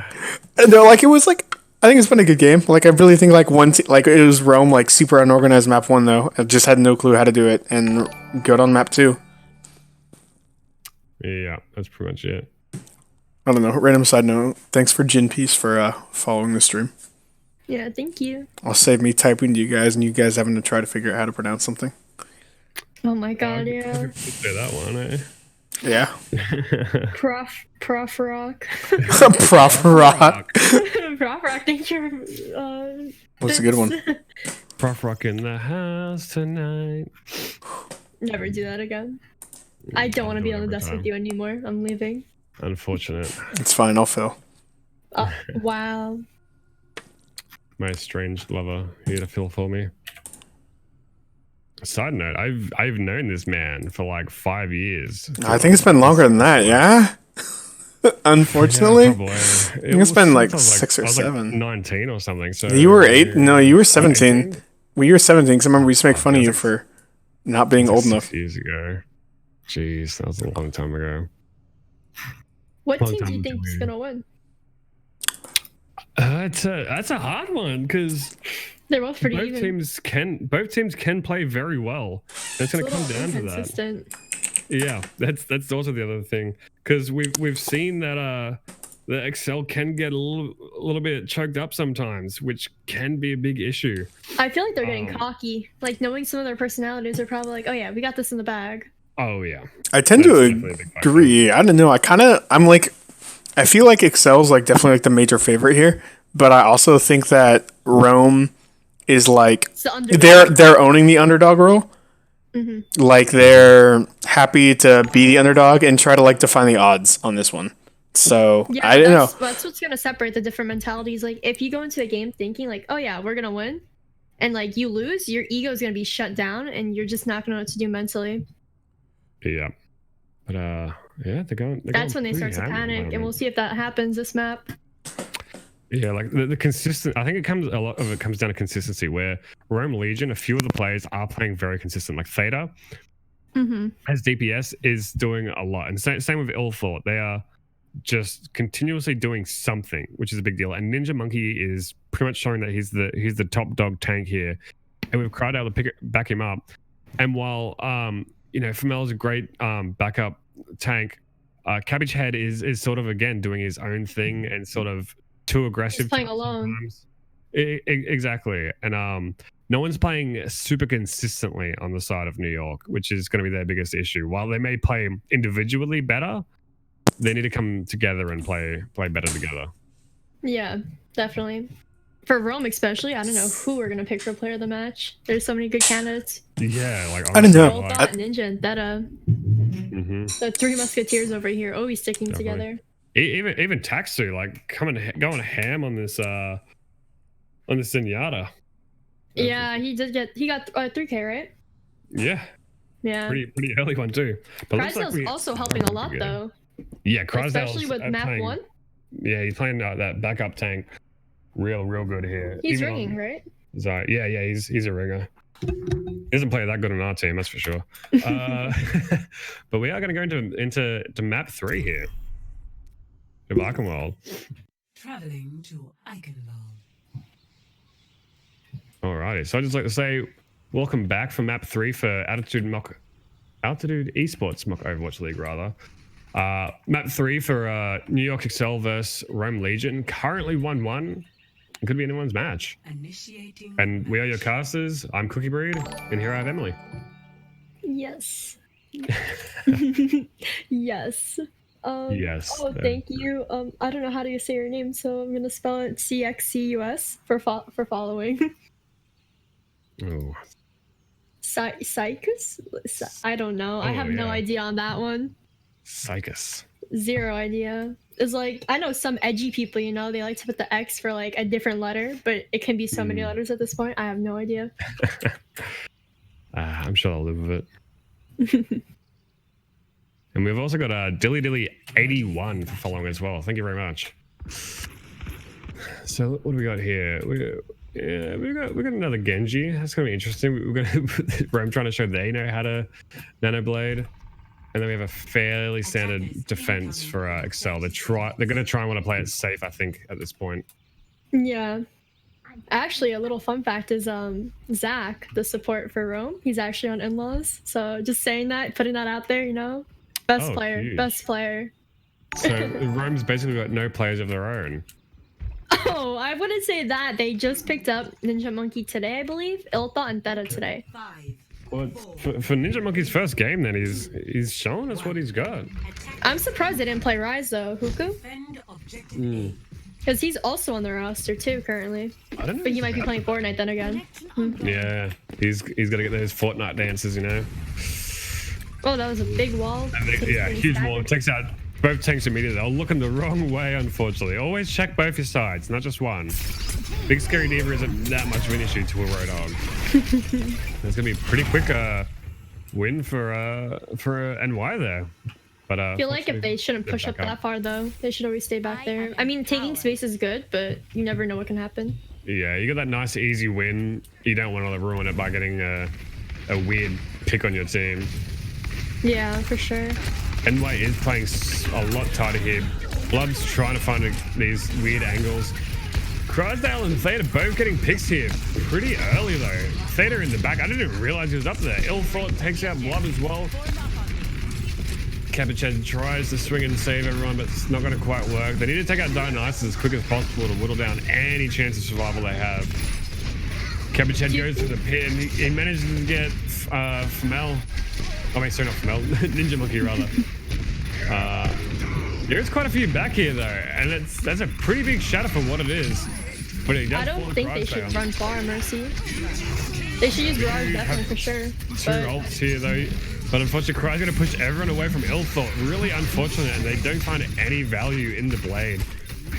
And they're like, it was like, I think it's been a good game. Like I really think like like it was Rome like super unorganized map 1 though. I just had no clue how to do it, and good on map 2. Yeah, that's pretty much it. I don't know. Random side note. Thanks for Jin Peace for following the stream. Yeah, thank you. I'll save me typing to you guys and you guys having to try to figure out how to pronounce something. Oh my god, yeah. Say that one, eh? Yeah. Prof Rock. Prof Rock. Prof Rock, thank you. What's a good one? Prof Rock in the house tonight. Never do that again. I don't want to be on the desk with you anymore. I'm leaving. Unfortunate. It's fine. I'll fill. Wow. My strange lover here to fill for me. Side note, I've known this man for like 5 years. I think it's been longer than that. Yeah. Unfortunately, Yeah, probably. I think it's been like since I was 6 or I was 7. Like 19 or something. So You were 8. No, you were 17. 18? Well, you were 17 because I remember we used to make fun of that's you like- for not being old 6 enough. years ago. Jeez, that was a long time ago. What Long team do time you think is ago. gonna win? That's a hard one because They're both pretty both even. teams can play very well. It's going to come down to that. Inconsistent. Yeah, that's also the other thing because we've seen that the Excel can get a little bit choked up sometimes, which can be a big issue. I feel like they're getting Um, cocky. Like knowing some of their personalities, are probably like, oh yeah, we got this in the bag. Oh yeah, I tend That's to definitely a big factor. agree. I don't know. I'm like, I feel like Excel's like definitely like the major favorite here, but I also think that Rome is like It's the underdog. they're owning the underdog role. Mm-hmm. Like they're happy to be the underdog and try to like define the odds on this one. So Yeah, I don't know. that's what's gonna separate the different mentalities. Like if you go into a game thinking like, oh yeah, we're gonna win, and like you lose, your ego is gonna be shut down, and you're just not gonna know what to do mentally. yeah. But yeah, they're going. That's when they start to panic, and we'll see if that happens this map. Yeah, like the consistent. I think a lot of it comes down to consistency. Where Rome Legion, a few of the players are playing very consistent. Like Theta, Mm-hmm. as DPS, is doing a lot, and same with Ill Thought. They are just continuously doing something, which is a big deal. And Ninja Monkey is pretty much showing that he's the top dog tank here, and we've cried out to back him up. And while Femel's a great backup tank, Cabbage Head is sort of again doing his own thing and sort of too aggressive. He's playing alone. sometimes. Exactly, and no one's playing super consistently on the side of New York, which is going to be their biggest issue. While they may play individually better, they need to come together and play better together. Yeah, definitely. For Rome especially, I don't know who we're gonna pick for player of the match. There's so many good candidates. Yeah, like I don't know. Gold Dot, Ninja, and Theta. The three musketeers over here always sticking Definitely. together. Even Taxu like going ham on this Zenyatta. Yeah, he got 3K, right? Yeah, Yeah. pretty early one too. But looks like Chrysler's also helping a lot though. Yeah, Chrysler's Especially with map playing, 1. Yeah, he's playing that backup tank real good here. He's Even ringing, on- right? So yeah, he's a ringer. He doesn't play that good on our team, that's for sure. But we are going to go into map 3 here. The Arkenwald. Traveling to Eichenwald. Alrighty, so I'd just like to say welcome back from map 3 for Altitude Esports Mock Overwatch League rather. Map 3 for New York Excel versus Rome Legion. Currently 1-1. It could be anyone's match. Initiating. And we are your casters. I'm Cookie Breed, and here I have Emily. Yes. Yes. Yes. Oh, thank you. I don't know how to say your name, so I'm gonna spell it CXCUS for following. Oh, Psychus? I don't know. I Oh, have no yeah. idea on that one. Psychus. Zero idea. It's like I know some edgy people, they like to put the X for like a different letter, but it can be so many letters at this point. I have no idea. I'm sure I'll live with it. And we've also got Dilly Dilly 81 for following as well. Thank you very much. So what do we got here? We got another Genji. That's gonna be interesting. We're gonna Rome trying to show they know how to Nano Blade. And then we have a fairly standard defense for Excel. They're gonna try and want to play it safe, I think, at this point. Yeah. Actually, a little fun fact is Zach, the support for Rome, he's actually on In-Laws. So just saying that, putting that out there, best Oh, player, huge. best player. So Rome's basically got no players of their own. Oh, I wouldn't say that. They just picked up Ninja Monkey today, I believe. Ilthot and Theta today. 5, Well, for Ninja Monkey's first game, then he's showing us what he's got. I'm surprised they didn't play Rise though, Huku, Defend objective A. because he's also on the roster too currently. I don't know. But he might be playing Fortnite then again. Yeah, he's got to get those Fortnite dances, you know. Oh, that was a big wall. And yeah, huge wall. It takes out both tanks immediately. They're looking the wrong way, unfortunately. Always check both your sides, not just one. Big Scary Diva isn't that much of an issue to a Roadhog. There's gonna be a pretty quick win for NY there. But I feel like if they shouldn't push up that far though, they should always stay back there. I mean, taking space is good, but you never know what can happen. Yeah, you got that nice easy win. You don't want to ruin it by getting a weird pick on your team. Yeah, for sure. NY is playing a lot tighter here. Blood's trying to find these weird angles. Crysdale and Theta both getting picks here pretty early though. Theta in the back. I didn't even realize he was up there. Illthought takes out Blood as well. Cabbage tries to swing and save everyone, but it's not going to quite work. They need to take out Dionysus as quick as possible to whittle down any chance of survival they have. Cabbage goes to the pin. He manages to get Femel. Oh wait, sorry, not Femel. Ninja Monkey rather. There's quite a few back here though, and that's a pretty big shatter for what it is. But it does I don't think they should run far, Mercy. They should use Garage definitely for sure. Two ults here though. But unfortunately, Cry's going to push everyone away from Illthought. Really unfortunate, and they don't find any value in the blade.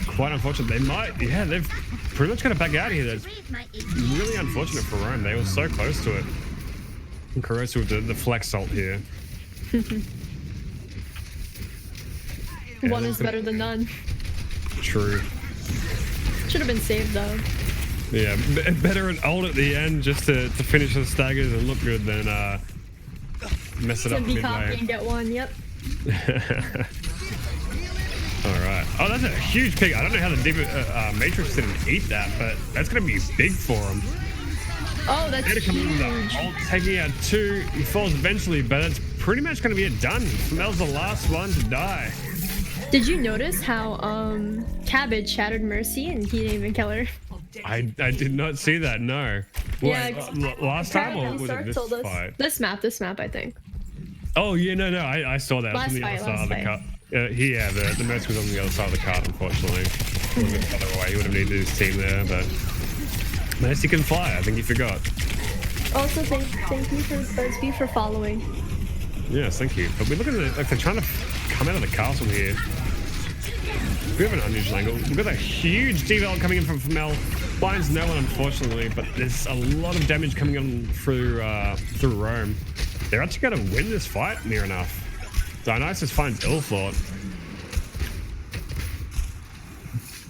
Quite unfortunate. They might, yeah, they've pretty much got to back out here. That's really unfortunate for Rome. They were so close to it. And Corrosive with the flex ult here. One is better than none. True. Should have been saved though. Yeah, better an ult at the end just to finish the staggers and look good than mess it up Be midway. copy and get one, yep. Alright. Oh, that's a huge pick. I don't know how the Diva, Matrix didn't eat that, but that's going to be big for him. Oh, that's They're coming in with huge. the ult, taking out two. He falls eventually, but it's pretty much going to be it done. Femel's the last one to die. Did you notice how Cabbage shattered Mercy and he didn't even kill her? I did not see that, no. Yeah, Last time or was it Stark this told us. fight? This map, I think. Oh, yeah, no, I saw that. It was Last on the fight, other side of the last cart. Yeah, the Merc was on the other side of the cart, unfortunately. The other way, he would have needed his team there, but Mercy can fly. I think he forgot. Also, thank you for Buzzbee for following. Yes, thank you. But we're looking at like they're trying to come out of the castle here. We have an unusual angle. We've got a huge deval coming in from Femel. Blinds no one, unfortunately, but there's a lot of damage coming on through Rome. They're actually going to win this fight near enough. Dionysus finds Illthought.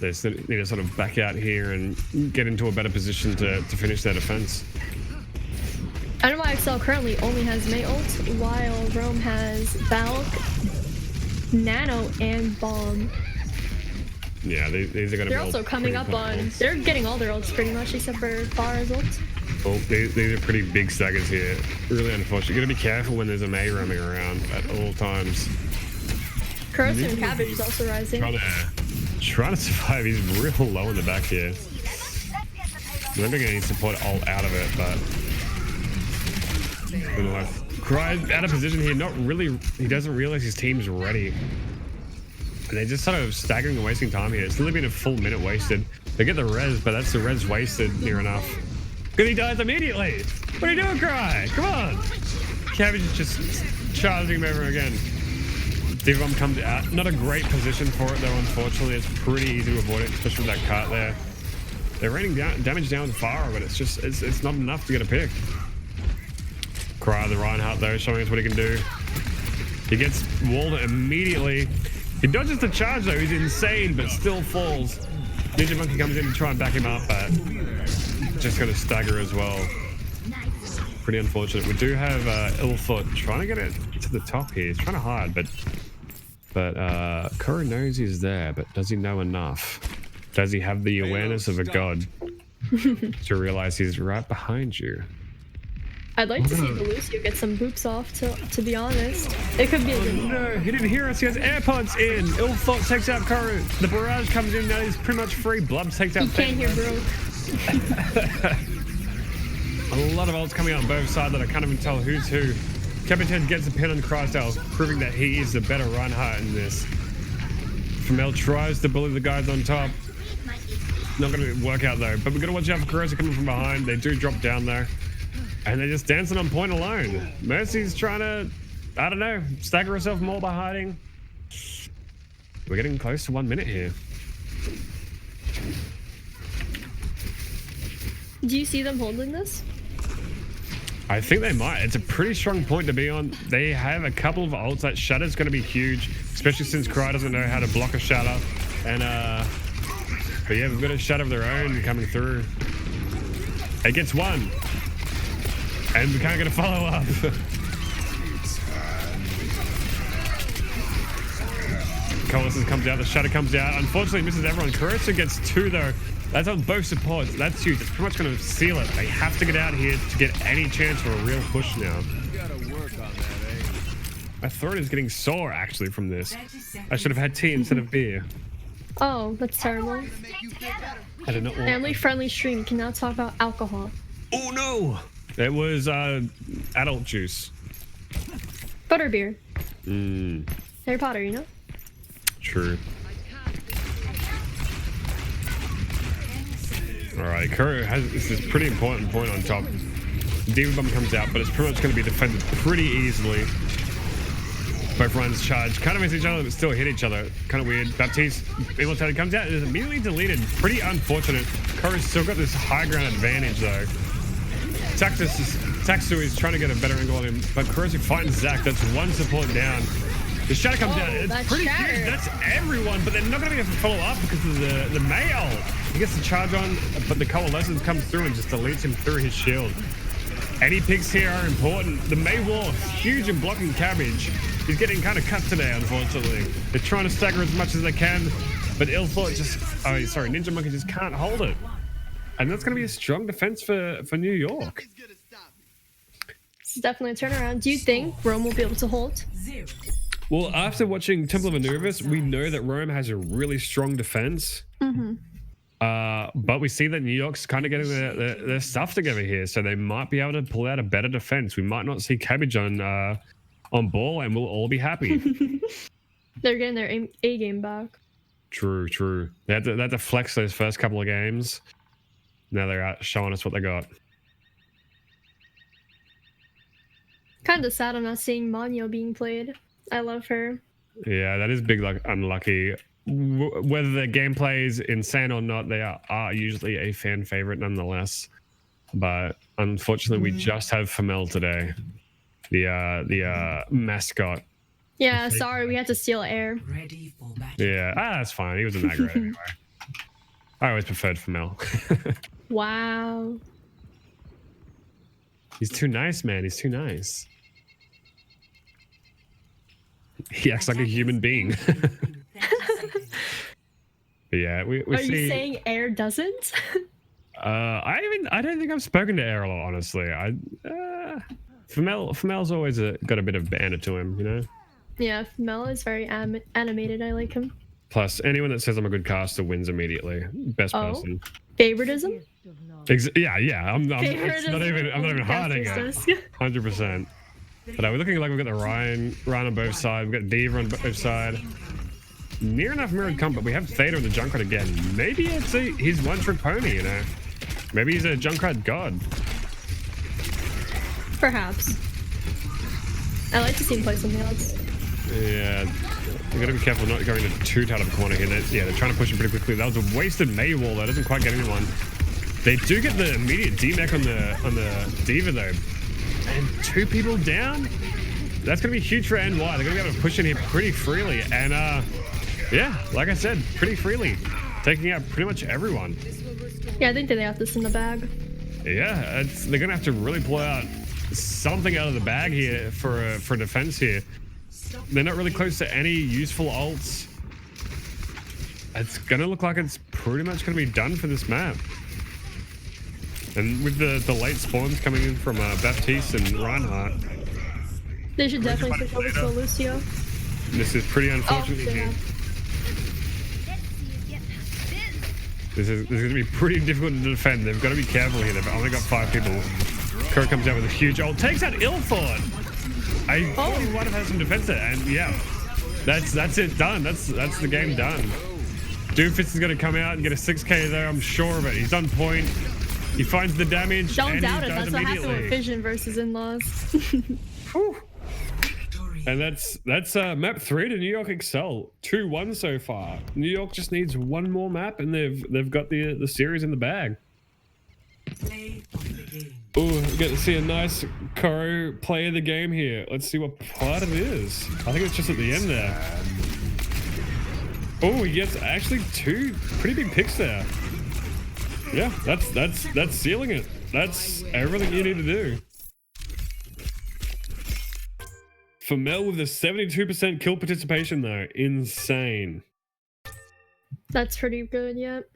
They need to sort of back out here and get into a better position to finish their defense. NYXL currently only has May ult, while Rome has Valk, Nano, and Bomb. Yeah, these are going to be They're also coming up on. They're getting all their ults pretty much, except for Farah's ult. Well, these are pretty big staggers here. Really unfortunate. You got to be careful when there's a May roaming around at all times. Corrosive and Cabbage is also rising. Trying to survive. He's real low in the back here. They're going to need support all out of it, but Cry out of position here. Not really. He doesn't realize his team's ready. And they're just sort of staggering and wasting time here. It's only been a full minute wasted. They get the res, but that's the res wasted near enough. Because he dies immediately. What are you doing, Cry? Come on. Cabbage is just charging him over again. Diva comes out. Not a great position for it though, unfortunately. It's pretty easy to avoid it, especially with that cart there. They're raining damage down with Farah, but it's just it's not enough to get a pick. Cry the Reinhardt though, showing us what he can do. He gets walled immediately. He dodges the charge though, he's insane, but still falls. Ninja Monkey comes in to try and back him up, but just gonna stagger as well. Pretty unfortunate. We do have Illthought trying to get it to the top here. He's trying to hide, but Kuro knows he's there, but does he know enough? Does he have the awareness of a god to realize he's right behind you? I'd like to see Lucio get some boops off, to be honest. It could be a good No, he didn't hear us. He has AirPods in. Illthought takes out Kuro. The barrage comes in now. He's pretty much free. Blub takes out He can't hear bro. A lot of ults coming out on both sides that I can't even tell who's who. Capitan gets a pin on Crystal, proving that he is the better Reinhardt in this. Femel tries to bully the guys on top. Not going to work out though, but we're going to watch out for Corrosive coming from behind. They do drop down there. And they're just dancing on point alone. Mercy's trying to, I don't know, stagger herself more by hiding. We're getting close to 1 minute here. Do you see them holding this? I think they might. It's a pretty strong point to be on. They have a couple of ults. That Shutter's going to be huge, especially since Cry doesn't know how to block a Shatter. And, but yeah, we've got a Shatter of their own coming through. It gets one. And we can't get a follow-up. Coalescence comes out, the Shatter comes out. Unfortunately, misses everyone. Corrosive gets two, though. That's on both supports. That's huge. It's pretty much going to seal it. They have to get out here to get any chance for a real push now. My throat is getting sore, actually, from this. I should have had tea instead of beer. Oh, that's terrible. I don't know. Family-friendly stream cannot talk about alcohol. Oh, no! It was adult juice. Butterbeer. Mmm. Harry Potter, you know? True. Alright, Kuro has this pretty important point on top. D.Va Bomb comes out, but it's pretty much going to be defended pretty easily. Both runs charge, kind of miss each other, but still hit each other. Kind of weird. Baptiste, Immortality comes out and is immediately deleted. Pretty unfortunate. Kuro's still got this high ground advantage though. Taxu is trying to get a better angle on him, but Kurosu finds Zac. That's one support down. The Shatter comes out. It's pretty huge. That's everyone, but they're not going to be able to follow up because of the Mayo. He gets the charge on, but the Coalescence comes through and just deletes him through his shield. Any picks here are important. The Mei Wall, huge in blocking Cabbage. He's getting kind of cut today, unfortunately. They're trying to stagger as much as they can, but Ninja Monkey just can't hold it. And that's going to be a strong defense for New York. This is definitely a turnaround. Do you think Rome will be able to hold? Well, after watching Temple of Anubis, we know that Rome has a really strong defense. Mm-hmm. But we see that New York's kind of getting their stuff together here, so they might be able to pull out a better defense. We might not see Cabbage on ball, and we'll all be happy. They're getting their A game back. True, true. They had to flex those first couple of games. Now they're out showing us what they got. Kind of sad I'm not seeing Manyo being played. I love her. Yeah, that is big unlucky. Whether their gameplay is insane or not, they are usually a fan favorite nonetheless. But unfortunately, we just have Femel today, the mascot. Yeah, sorry, we had to steal air. Ready for battle. Yeah, that's fine. He wasn't that great anyway. I always preferred Femel. Wow. He's too nice, man. He's too nice. He acts like a human being. But yeah, we Are see. you saying air doesn't? I don't think I've spoken to Air a lot, honestly. Femel's always got a bit of banter to him, you know. Yeah, Mel is very animated. I like him. Plus, anyone that says I'm a good caster wins immediately. Best person. Favoritism? Yeah. I'm not even hiding it. 100%. But we're looking like we've got the Ryan on both sides. We've got D.Va on both sides. Near enough mirrored comp, but we have Theta in the Junkrat again. Maybe he's one-trick pony, you know. Maybe he's a Junkrat god. Perhaps. I like to see him play something else. Yeah, you gotta be careful not going to toot out of the corner here. They're trying to push him pretty quickly. That was a wasted Mei wall. That doesn't quite get anyone. They do get the immediate D-mech on the D.Va though. And 2 people down? That's gonna be huge for NY. They're gonna be able to push in here pretty freely. And yeah, like I said, pretty freely. Taking out pretty much everyone. Yeah, I think they have this in the bag. Yeah, they're gonna have to really pull out something out of the bag here for defense here. They're not really close to any useful ults. It's gonna look like it's pretty much gonna be done for this map. And with the late spawns coming in from Baptiste and Reinhardt. They should definitely switch over to Lucio. This is pretty unfortunate here. This is going to be pretty difficult to defend. They've got to be careful here. They've only got 5 people. Crow comes out with a huge ult, takes out Ilthorn. I thought he might have had some defense there, and yeah, that's it done. That's the game done. Doomfist is going to come out and get a 6k there, I'm sure of it. He's on point. He finds the damage. Don't and doubt he it. dies That's what happened with immediately. Fission versus In-Laws. Whew. And that's map 3 to New York Excel. 2-1 so far. New York just needs one more map, and they've got the series in the bag. Play of the game. Ooh, we get to see a nice Koro play of the game here. Let's see what part it is. I think it's just at the end there. Oh, he gets actually 2 pretty big picks there. Yeah, that's sealing it. That's everything you need to do. For Mel with a 72% kill participation though, insane. That's pretty good, yep.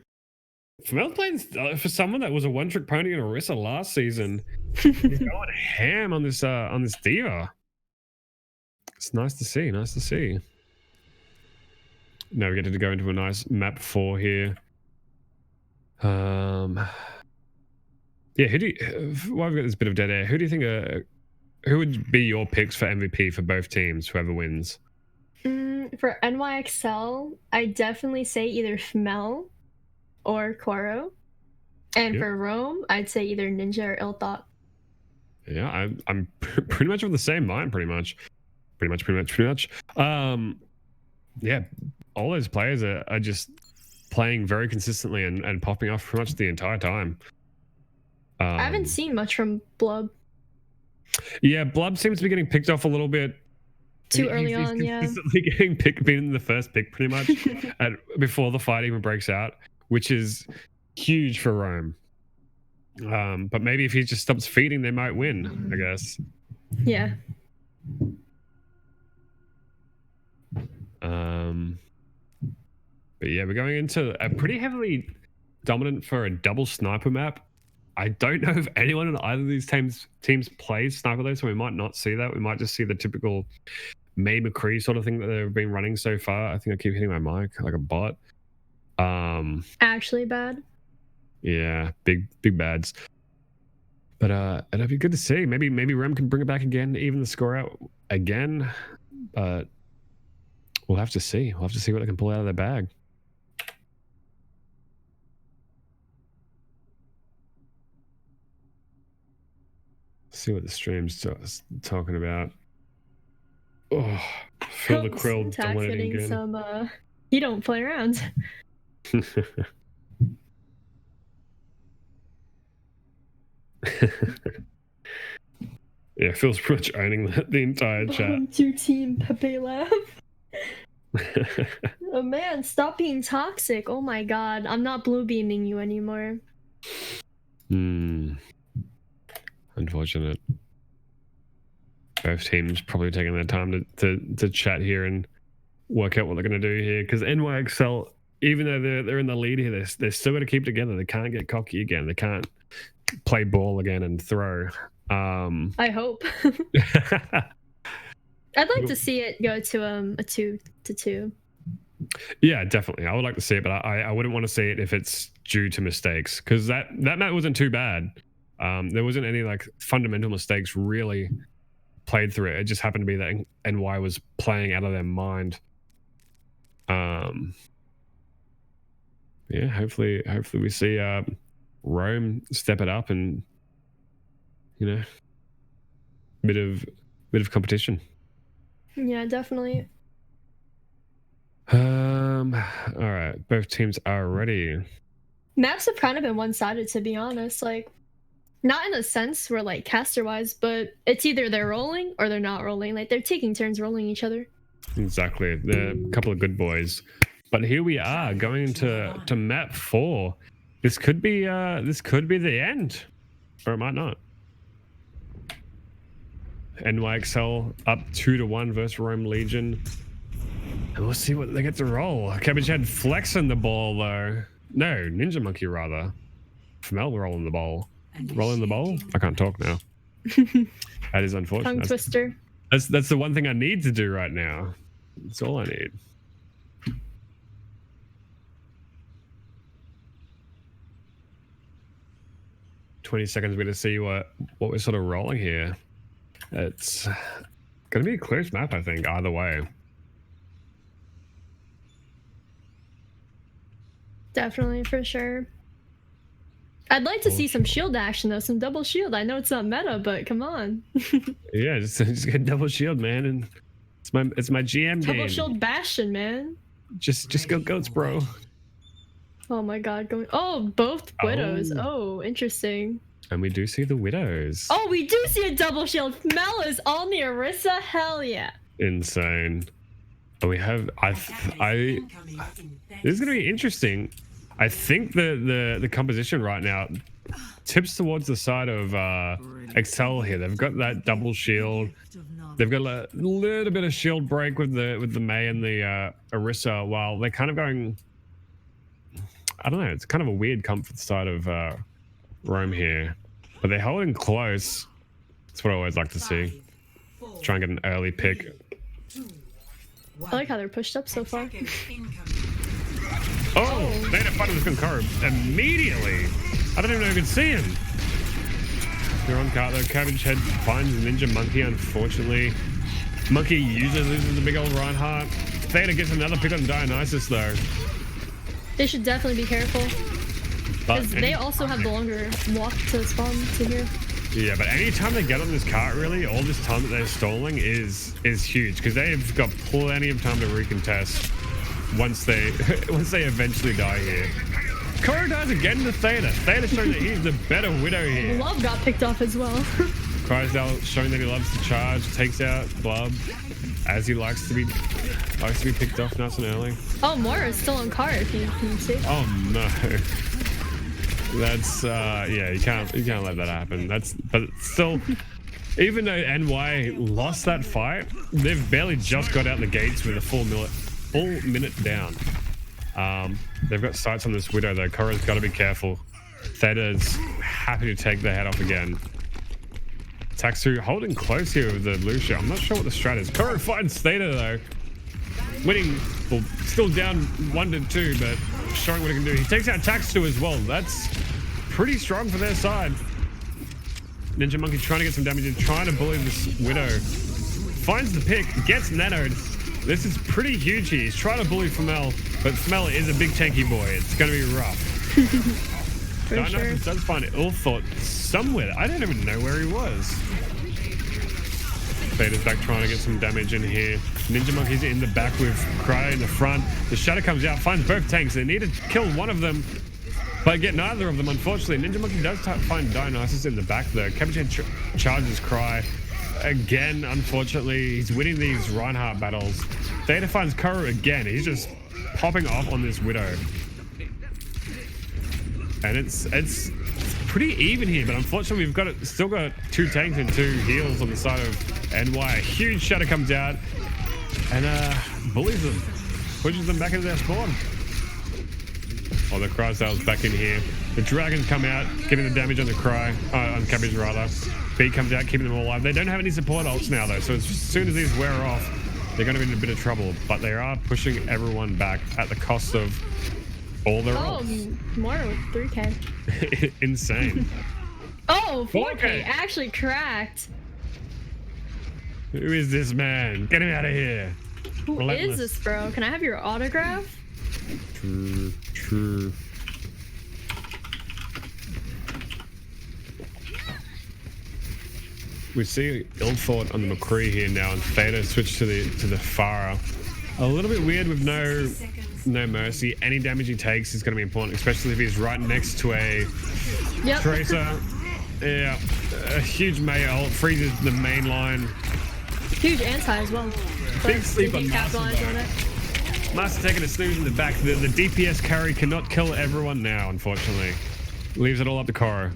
For Mel playing for someone that was a one-trick pony in Orisa last season, he's going ham on this diva. It's nice to see. Nice to see. Now we get to go into a nice map 4 here. Yeah, who do you, while we've got this bit of dead air, who do you think who would be your picks for MVP for both teams, whoever wins? For NYXL, I definitely say either Fmel or Koro. And Yep. for Rome, I'd say either Ninja or Ilthot. Yeah, I'm pretty much of the same mind, pretty much. Yeah, all those players are just playing very consistently and popping off pretty much the entire time. I haven't seen much from Blub. Yeah, Blub seems to be getting picked off a little bit. Too He's early on, yeah. consistently getting being the first pick pretty much before the fight even breaks out, which is huge for Rome. But maybe if he just stops feeding, they might win, I guess. Yeah. But yeah, we're going into a pretty heavily dominant for a double sniper map. I don't know if anyone in either of these teams plays sniper though, so we might not see that. We might just see the typical May McCree sort of thing that they've been running so far. I think I keep hitting my mic like a bot. Actually bad. Yeah, big bads. But it'd be good to see. Maybe Rem can bring it back again, even the score out again. But we'll have to see. We'll have to see what they can pull out of their bag. See what the stream's talking about. Oh, Phil the Krill Syntax dominating getting again. some, he don't play around. Yeah, Phil's pretty much owning the entire chat. To Team Pepe Lab. Oh man, stop being toxic. Oh my god, I'm not blue beaming you anymore. Unfortunate. Both teams probably taking their time to chat here and work out what they're going to do here. Because NYXL, even though they're in the lead here, they're still got to keep together. They can't get cocky again. They can't play ball again and throw. I hope. I'd like to see it go to a 2-2. Yeah, definitely. I would like to see it, but I wouldn't want to see it if it's due to mistakes, because that map wasn't too bad. There wasn't any like fundamental mistakes really played through it. It just happened to be that NY was playing out of their mind. Yeah, hopefully we see Rome step it up and bit of competition. Yeah, definitely. All right, both teams are ready. Maps have kind of been one-sided, to be honest. Like, not in a sense where like caster wise, but it's either they're rolling or they're not rolling. Like they're taking turns rolling each other. Exactly. They're a couple of good boys. But here we are going into map 4. This could be the end. Or it might not. NYXL up 2-1 versus Rome Legion. And we'll see what they get to roll. Cabbage Head flexing the ball though. No, Ninja Monkey rather. Femel rolling the ball. Rolling the ball? I can't talk now. That is unfortunate. Tongue twister. That's the one thing I need to do right now. That's all I need. 20 seconds we're to see what we're sort of rolling here. It's gonna be a close map, I think, either way. Definitely, for sure. I'd like to see some shield action though, some double shield. I know it's not meta, but come on. Yeah, just get double shield, man, and it's my GM Double game. shield Bastion, man. Just go goats, bro. Oh my god, going. Oh, both widows. Oh, interesting. And we do see the widows. Oh, we do see a double shield. Mel is on the Orisa. Hell yeah. Insane. But we have Incoming in 30 this is gonna be interesting. I think the composition right now tips towards the side of Excel here. They've got that double shield. They've got a little bit of shield break with the Mei and the Orisa, while they're kind of going. I don't know. It's kind of a weird comfort side of Rome here, but they're holding close. That's what I always like to see. Try and get an early pick. I like how they're pushed up so far. Oh, they had a fight with Concur immediately. I don't even know if you could see him. They're on cart though. Cabbage Head finds Ninja Monkey, unfortunately. Monkey loses the big old Reinhardt. Theta gets another pick on Dionysus though. They should definitely be careful. Because they also have the longer walk to spawn to here. Yeah, but anytime they get on this cart, really, all this time that they're stalling is huge, because they've got plenty of time to recontest once they eventually die here. Koro dies again to Theta. Theta showing that he's the better widow here. Love got picked off as well. Crysdale showing that he loves to charge, takes out Blub as he likes to be picked off nice and early. Oh, Mora is still on cart if you can see. Oh no. That's yeah, you can't let that happen. But still, even though NY lost that fight, they've barely just got out the gates with a full minute down. They've got sights on this widow though. Koro's got to be careful. Theta's happy to take the head off again. Taxu holding close here with the Lucia. I'm not sure what the strat is. Koro finds Theta though. Winning, well, still down 1-2, but showing what he can do. He takes out Taxu as well. That's pretty strong for their side. Ninja Monkey trying to get some damage in, trying to bully this widow. Finds the pick, gets nanoed. This is pretty huge here. He's trying to bully Flamel, but Flamel is a big tanky boy. It's going to be rough. Dionysus does find Illthought somewhere. I don't even know where he was. Theta's back trying to get some damage in here. Ninja Monkey's in the back with Cryo in the front. The Shadow comes out, finds both tanks. They need to kill one of them, but get neither of them, unfortunately. Ninja Monkey does find Dionysus in the back though. Cabbage Head charges Cry. Again, unfortunately, he's winning these Reinhardt battles. Theta finds Koro again. He's just popping off on this Widow. And it's pretty even here, but unfortunately we've still got 2 tanks and 2 heals on the side of NY. A huge Shadow comes out and bullies them, pushes them back into their spawn. Oh, the Crysdale's back in here. The Dragons come out, getting the damage on the Cry, on Cabbage rather. B comes out, keeping them all alive. They don't have any support ults now though, so as soon as these wear off, they're going to be in a bit of trouble. But they are pushing everyone back at the cost of all their ults. More with 3k. Insane. Oh, 4k 4K. actually cracked. Who is this man? Get him out of here. Who Relentless. is this, bro? Can I have your autograph? True. We see Illthought on the McCree here now, and Theta switched to the Pharah. A little bit weird with no mercy. Any damage he takes is going to be important, especially if he's right next to a Tracer. Yeah, a huge Mei ult freezes the main line. Huge anti as well. Big sleep on Master capitalize on though. it. Master taking a snooze in the back. The DPS carry cannot kill everyone now, unfortunately. Leaves it all up to Koro.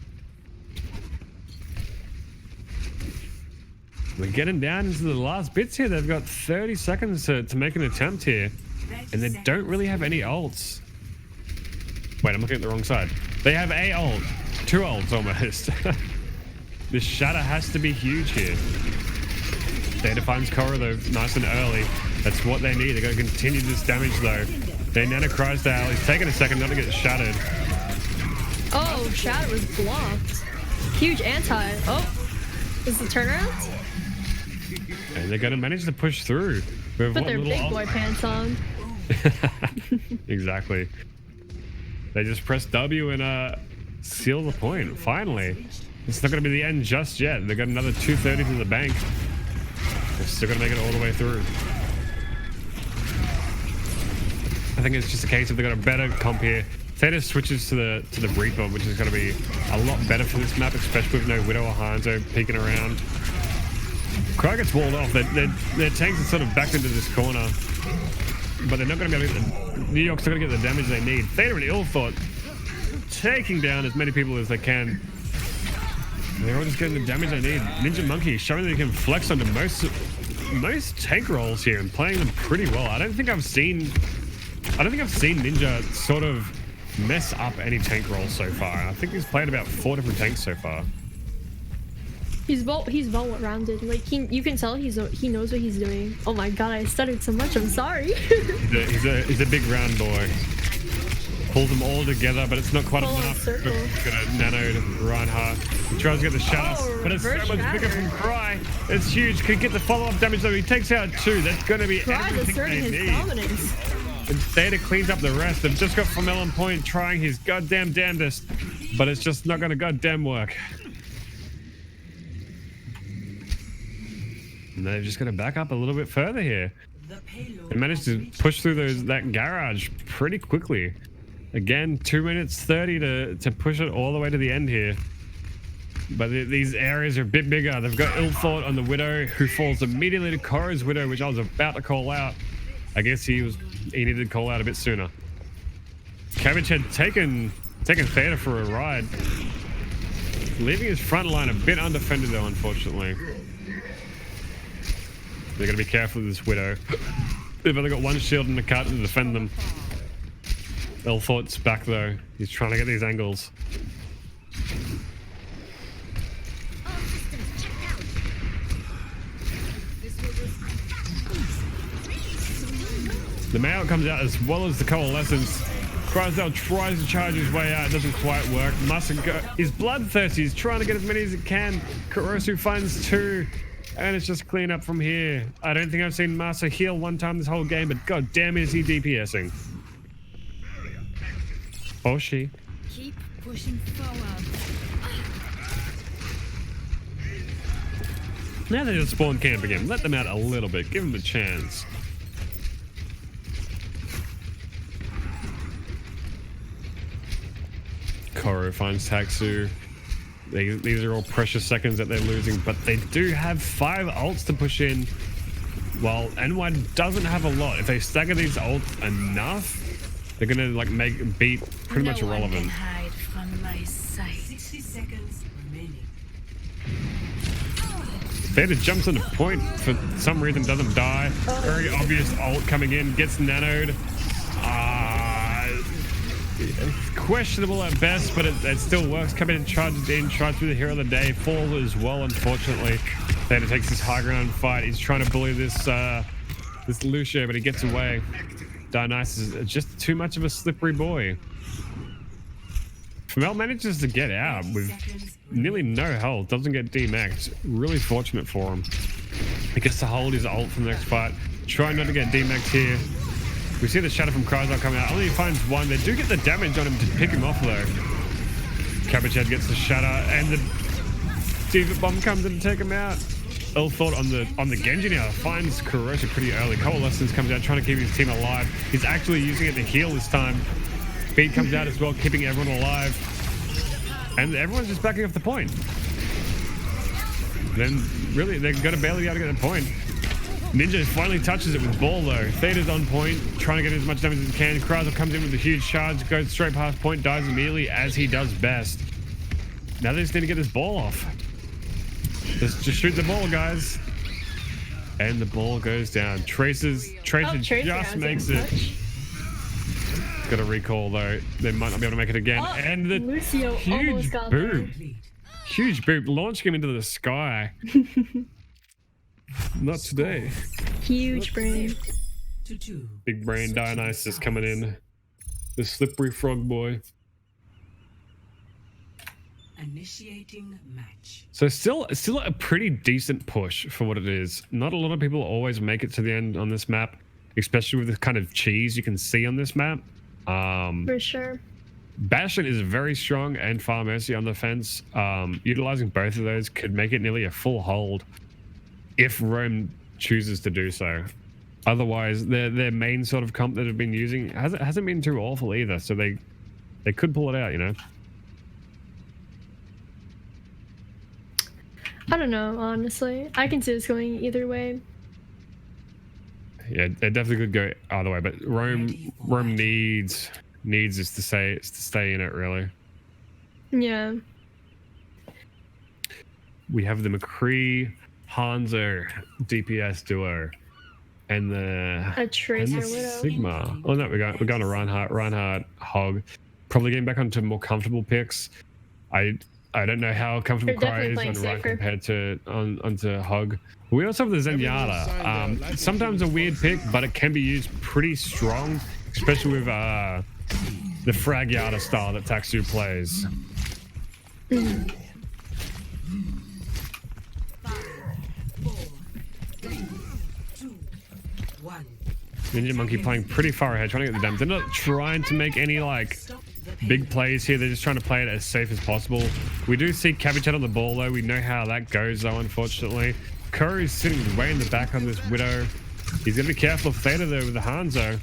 We're getting down into the last bits here. They've got 30 seconds to make an attempt here. And they don't really have any ults. Wait, I'm looking at the wrong side. They have a ult. 2 ults almost. This Shatter has to be huge here. Theta finds Koro though nice and early. That's what they need. They're going to continue this damage though. Their Nana Crysdale. He's taking a second not to get shattered. Oh, Shatter was blocked. Huge anti. Oh, is the turnaround? And they're gonna manage to push through. With Put one their little big boy pants on. Exactly. They just press W and seal the point. Finally. It's not gonna be the end just yet. They got another 230 to the bank. They're still gonna make it all the way through. I think it's just a case of they got a better comp here. Theta switches to the Reaper, which is going to be a lot better for this map, especially with no Widow or Hanzo peeking around. Cry gets walled off. Their tanks are sort of backed into this corner, but they're not going to be able to get the... New York's not going to get the damage they need. Theta and Illthought taking down as many people as they can. They're all just getting the damage they need. Ninja Monkey showing that he can flex onto most tank rolls here and playing them pretty well. I don't think I've seen Ninja sort of mess up any tank rolls so far. I think he's played about 4 different tanks so far. He's well-rounded. Like you can tell he knows what he's doing. Oh my god, I stuttered so much. I'm sorry. he's a big round boy. Pulls them all together, but it's not quite enough. He's got a nanoed Reinhardt. He tries to get the shatter, but it's so much bigger from Cry. It's huge. Can get the follow-up damage though. He takes out 2. That's going to be everything they need. Dominance. And Theta cleans up the rest. They've just got Flamel on point trying his goddamn damnedest, but it's just not going to goddamn work. And they're just going to back up a little bit further here. They managed to push through that garage pretty quickly. Again, 2 minutes 30 to push it all the way to the end here. But these areas are a bit bigger. They've got Illthought on the Widow, who falls immediately to Koro's Widow, which I was about to call out. I guess he needed to call out a bit sooner. Cabbage had taken Theta for a ride, leaving his front line a bit undefended though, unfortunately. They're gonna be careful with this Widow. They've only got one shield in the cut to defend them. Illthought's back though. He's trying to get these angles. All systems checked out. This will The Mayo comes out as well as the Coalescence. Crysdale tries to charge his way out. It doesn't quite work. Mustn't go. He's bloodthirsty. He's trying to get as many as he can. Kurosu finds 2. And it's just clean up from here. I don't think I've seen Masa heal one time this whole game, but god damn is he DPSing. Or she. keep pushing forward. Now they just spawn camp again. Let them out a little bit. Give them a chance. Koro finds Taksu. These are all precious seconds that they're losing, but they do have 5 ults to push in. While NY doesn't have a lot. If they stagger these ults enough, they're gonna like beat pretty much irrelevant. Hide from my sight. 60 seconds remaining. Theta jumps on the point for some reason, doesn't die. Very obvious ult coming in, gets nanoed. Questionable at best, but it still works. Coming in, charges through the hero of the day, falls as well, unfortunately. Theta takes this high ground fight. He's trying to bully this Lucio, but he gets away. Dionysus is just too much of a slippery boy. Femel manages to get out with nearly no health, doesn't get demaxed. Really fortunate for him. He gets to hold his ult for the next fight. Try not to get demaxed here. We see the shadow from Crysdale coming out. Only finds 1. They do get the damage on him to pick him off though. Cabbage Head gets the shatter and the Diva Bomb comes in to take him out. Illthought on the Genji now finds Kurosu pretty early. Coalescence comes out trying to keep his team alive. He's actually using it to heal this time. Beat comes out as well, keeping everyone alive. And everyone's just backing off the point. Then really they're gonna barely be able to get the point. Ninja finally touches it with ball though. Theta's on point, trying to get as much damage as he can. Crysdale comes in with a huge charge, goes straight past point, dies immediately as he does best. Now they just need to get this ball off. Just shoot the ball, guys. And the ball goes down. Tracer just makes it. Got a recall though. They might not be able to make it again. And the Lucio huge almost got boom. there. Huge boop, launching him into the sky. Not today. Huge brain. To 2. Big brain Dionysus coming in. The slippery frog boy. Initiating match. So still a pretty decent push for what it is. Not a lot of people always make it to the end on this map, especially with the kind of cheese you can see on this map. For sure. Bastion is very strong and Far Mercy on the fence. Utilizing both of those could make it nearly a full hold if Rome chooses to do so. Otherwise, their main sort of comp that they've been using hasn't been too awful either. So they could pull it out, you know. I don't know, honestly. I can see this going either way. Yeah, they definitely could go either way, but Rome needs us to stay in it, really. Yeah. We have the McCree Hanzo DPS duo and A Tracer Widow. Sigma. Oh no, we're going to Reinhardt Hog. Probably getting back onto more comfortable picks. I don't know how comfortable They're Cry is definitely on playing Ryan safer. compared to onto Hog. We also have the Zenyatta. Sometimes a weird pick, but it can be used pretty strong, especially with the Frag Yada style that Taksu plays. 5, 4, 3, 2, 1. Ninja Monkey playing pretty far ahead, trying to get the damage. They're not trying to make any like big plays here. They're just trying to play it as safe as possible. We do see Cabbage Head on the ball though. We know how that goes though, unfortunately. Curry's sitting way in the back on this Widow. He's gonna be careful of Theta though with the Hanzo.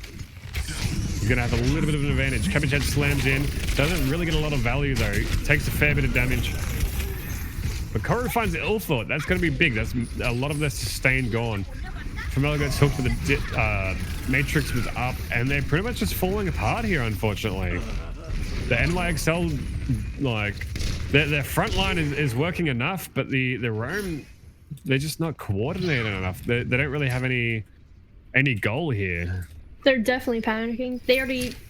He's gonna have a little bit of an advantage. Cabbage Head slams in. Doesn't really get a lot of value though. Takes a fair bit of damage. But Koru finds Ill Thought. That's gonna be big. That's a lot of their sustain gone. Famela gets hooked with the Matrix was up, and they're pretty much just falling apart here, unfortunately. The NYXL, like, their front line is working enough, but the Rome, they're just not coordinated enough. They don't really have any goal here. They're definitely panicking.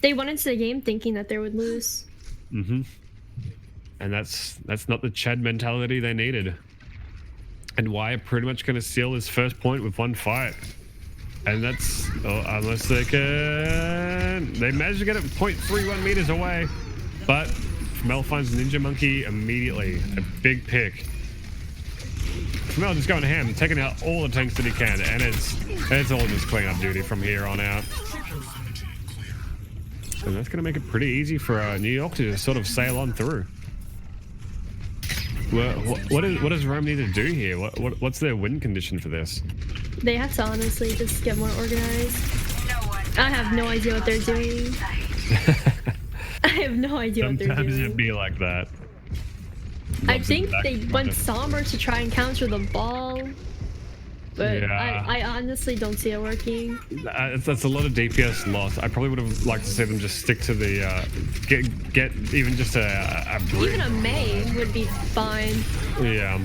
They went into the game thinking that they would lose. Mm-hmm. And that's not the Chad mentality they needed. And Wyatt pretty much going to seal his first point with one fight. And that's, unless they can, they managed to get it 0.31 meters away. But Mel finds Ninja Monkey immediately. A big pick. Mel just going ham, taking out all the tanks that he can. And it's all just cleanup duty from here on out. And that's going to make it pretty easy for New York to just sort of sail on through. What does Rome need to do here? What's their win condition for this? They have to honestly just get more organized. I have no idea what they're doing. I have no idea what they're doing. Sometimes it'd be like that. I think they went somber to try and counter the ball, but Yeah. I honestly don't see it working. That's a lot of DPS loss. I probably would have liked to see them just stick to the get even just a bridge. Even a May would be fine, Yeah.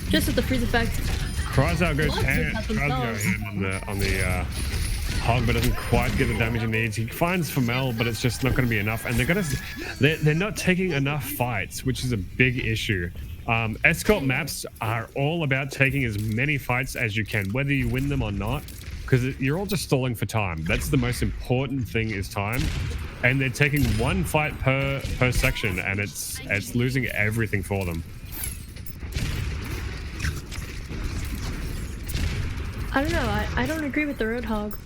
just with the freeze effect. Cries out goes Lots of ham. that Tries to go themselves. ham on the Hog, but doesn't quite get the damage he needs. He finds Famel, but it's just not going to be enough. And they're not taking enough fights, which is a big issue. Escort maps are all about taking as many fights as you can, whether you win them or not, because you're all just stalling for time. That's the most important thing, is time. And they're taking one fight per section, and it's losing everything for them. I don't know. I don't agree with the Roadhog.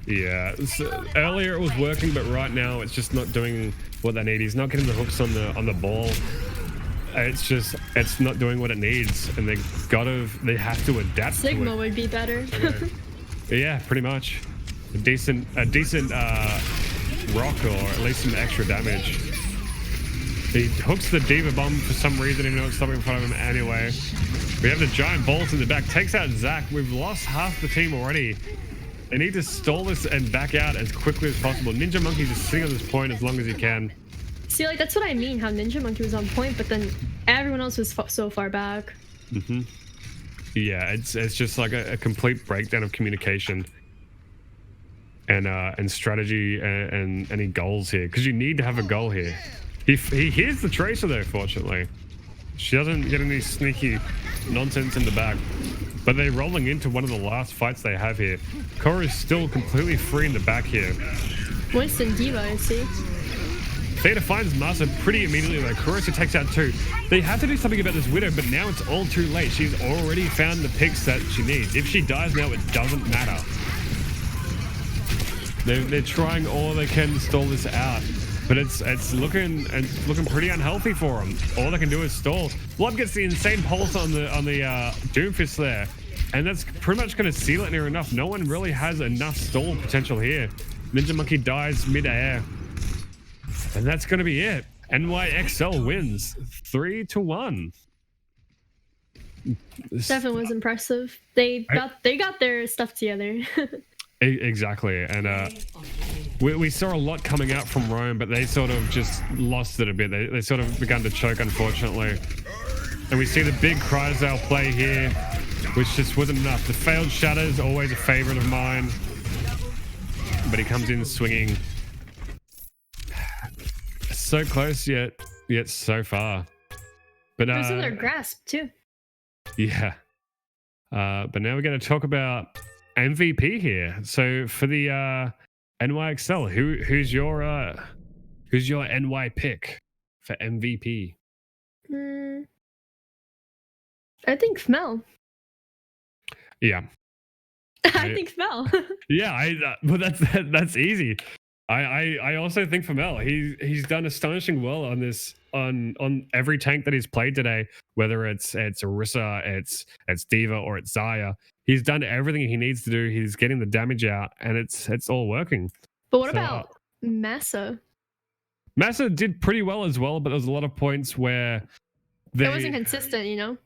Yeah, so earlier it was working, but right now it's just not doing what they need. He's not getting the hooks on the ball. It's not doing what it needs, and they have to adapt Sigma to it. would be better. Yeah, pretty much. A decent rock, or at least some extra damage. He hooks the Diva Bomb for some reason, even though it's stopping in front of him anyway. We have the giant bolts in the back. Takes out Zach. We've lost half the team already. They need to stall this and back out as quickly as possible. Ninja Monkey's just sitting on this point as long as he can. See, like, that's what I mean, how Ninja Monkey was on point, but then everyone else was so far back. Mm-hmm. Yeah, it's just like a complete breakdown of communication and strategy and any goals here, because you need to have a goal here. He hears the Tracer though, fortunately. She doesn't get any sneaky nonsense in the back, but they're rolling into one of the last fights they have here. Cora is still completely free in the back here. Winston Diva, I see. Theta finds Masa pretty immediately though. Kurosa takes out 2. They have to do something about this Widow, but now it's all too late. She's already found the picks that she needs. If she dies now, it doesn't matter. They're trying all they can to stall this out, but it's looking pretty unhealthy for them. All they can do is stall. Blood gets the insane pulse on the Doomfist there, and that's pretty much going to seal it near enough. No one really has enough stall potential here. Ninja Monkey dies mid-air, and that's going to be it. NYXL wins 3-1. Definitely was impressive. They got their stuff together. Exactly, and we saw a lot coming out from Rome, but they sort of just lost it a bit. They sort of began to choke, unfortunately. And we see the big Chrysale play here, which just wasn't enough. The failed Shatter is always a favorite of mine, but he comes in swinging. So close, yet so far. But It was in their grasp too. yeah. But now we're going to talk about MVP here. So for the NYXL, who's your NY pick for MVP? I think Fmel. Yeah. I think Fmel. Yeah, but that's easy. I also think for Mel, he's done astonishing well on this on every tank that he's played today, whether it's Orisa, it's D.Va, or it's Xayah. He's done everything he needs to do. He's getting the damage out, and it's all working. But what about Massa? Massa did pretty well as well, but there was a lot of points where It wasn't consistent, you know?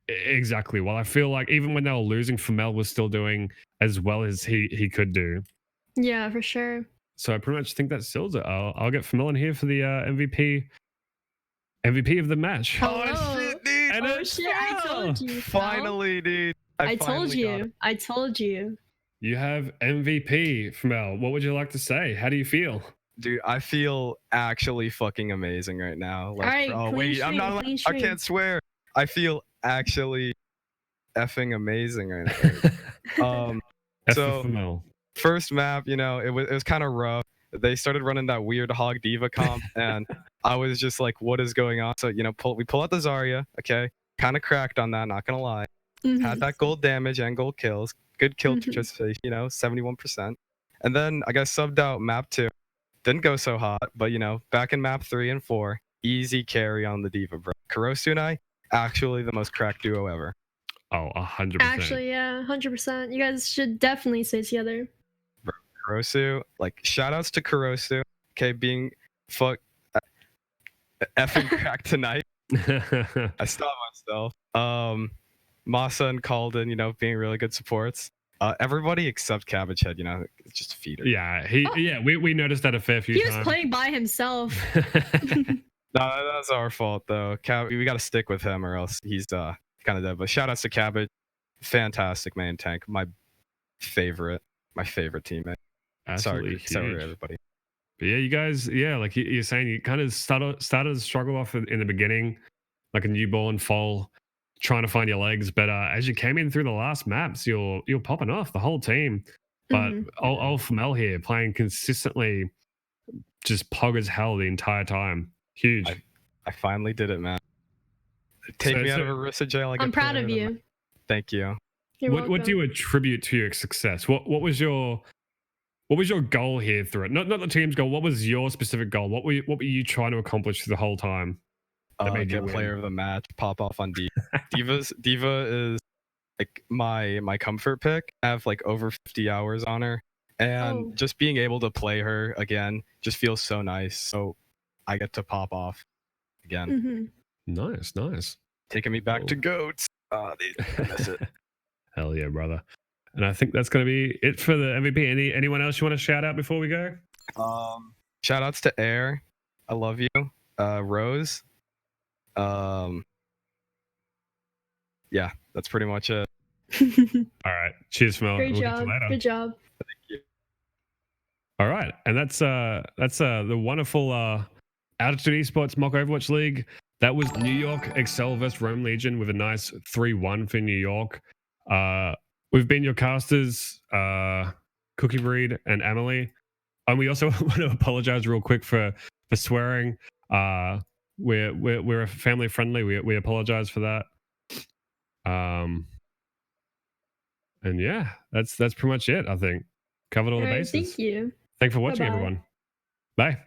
Exactly. Well, I feel like even when they were losing, Femel was still doing as well as he could do. Yeah, for sure. So I pretty much think that seals it. I'll get Femel in here for the MVP of the match. Hello. shit, dude. And Oh it's shit, I told you. Fmel. Finally, dude. I told finally got you. it. I told you. You have MVP, Femel. What would you like to say? How do you feel? Dude, I feel actually fucking amazing right now. Like, Alright, oh clean wait, I'm streak, not allowed, clean I streak. can't swear. I feel actually effing amazing right now. F So- for Femel. First map, you know, it was kind of rough. They started running that weird Hog D.Va comp, and I was just like, what is going on? So, you know, we pull out the Zarya, okay? Kind of cracked on that, not gonna lie. Mhm. Had that gold damage and gold kills. Good kill Mhm. participation, you know, 71%. And then I got subbed out map 2. Didn't go so hot, but you know, back in map 3 and 4, easy carry on the D.Va, bro. Kurosu and I, actually the most cracked duo ever. Oh, 100%. Actually, yeah, 100%. You guys should definitely stay together. Kurosu, like, shoutouts to Kurosu, okay, being effing cracked tonight. I stopped myself. Masa and Calden, you know, being really good supports. Everybody except Cabbage Head, you know, it's just a feeder. yeah, Oh. we noticed that a fair few He was times. playing by himself. No, that's our fault though. We got to stick with him, or else he's kind of dead. But shoutouts to Cabbage, fantastic main tank, my favorite teammate. Absolutely Sorry, huge. everybody. But yeah, you guys, yeah, like you're saying, you kind of started to struggle off in the beginning, like a newborn foal, trying to find your legs. But as you came in through the last maps, you're popping off, the whole team. But Mhm. old Femel here playing consistently, just pog as hell the entire time. Huge. I finally did it, man. Take So- me out so- of Orisa jail. I I'm get proud player of the you. ma- Thank you. You're What do you welcome. attribute to your success? What was your goal here through it? Not the team's goal. What was your specific goal? What were you trying to accomplish the whole time? That made you Get win. player of the match. Pop off on D.Va. D.Va is like my comfort pick. I have like over 50 hours on her, and Oh. just being able to play her again just feels so nice. So I get to pop off again, Mhm. Nice. taking me back to Cool. goats. I miss it. Hell yeah, brother. And I think that's going to be it for the MVP. Anyone else you want to shout out before we go? Shout outs to Air. I love you. Rose. Yeah, that's pretty much it. All right. Cheers, Mel. Great We'll get job. you later. Good job. All right, and that's the wonderful Altitude Esports Mock Overwatch League. That was New York Excel vs Rome Legion with a nice 3-1 for New York. We've been your casters, Cookie Breed and Emily, and we also want to apologize real quick for for swearing. We're family friendly. We apologize for that. And yeah, that's pretty much it. I think covered all the Alright, bases. thank you. Thanks for watching, Bye-bye. everyone. Bye.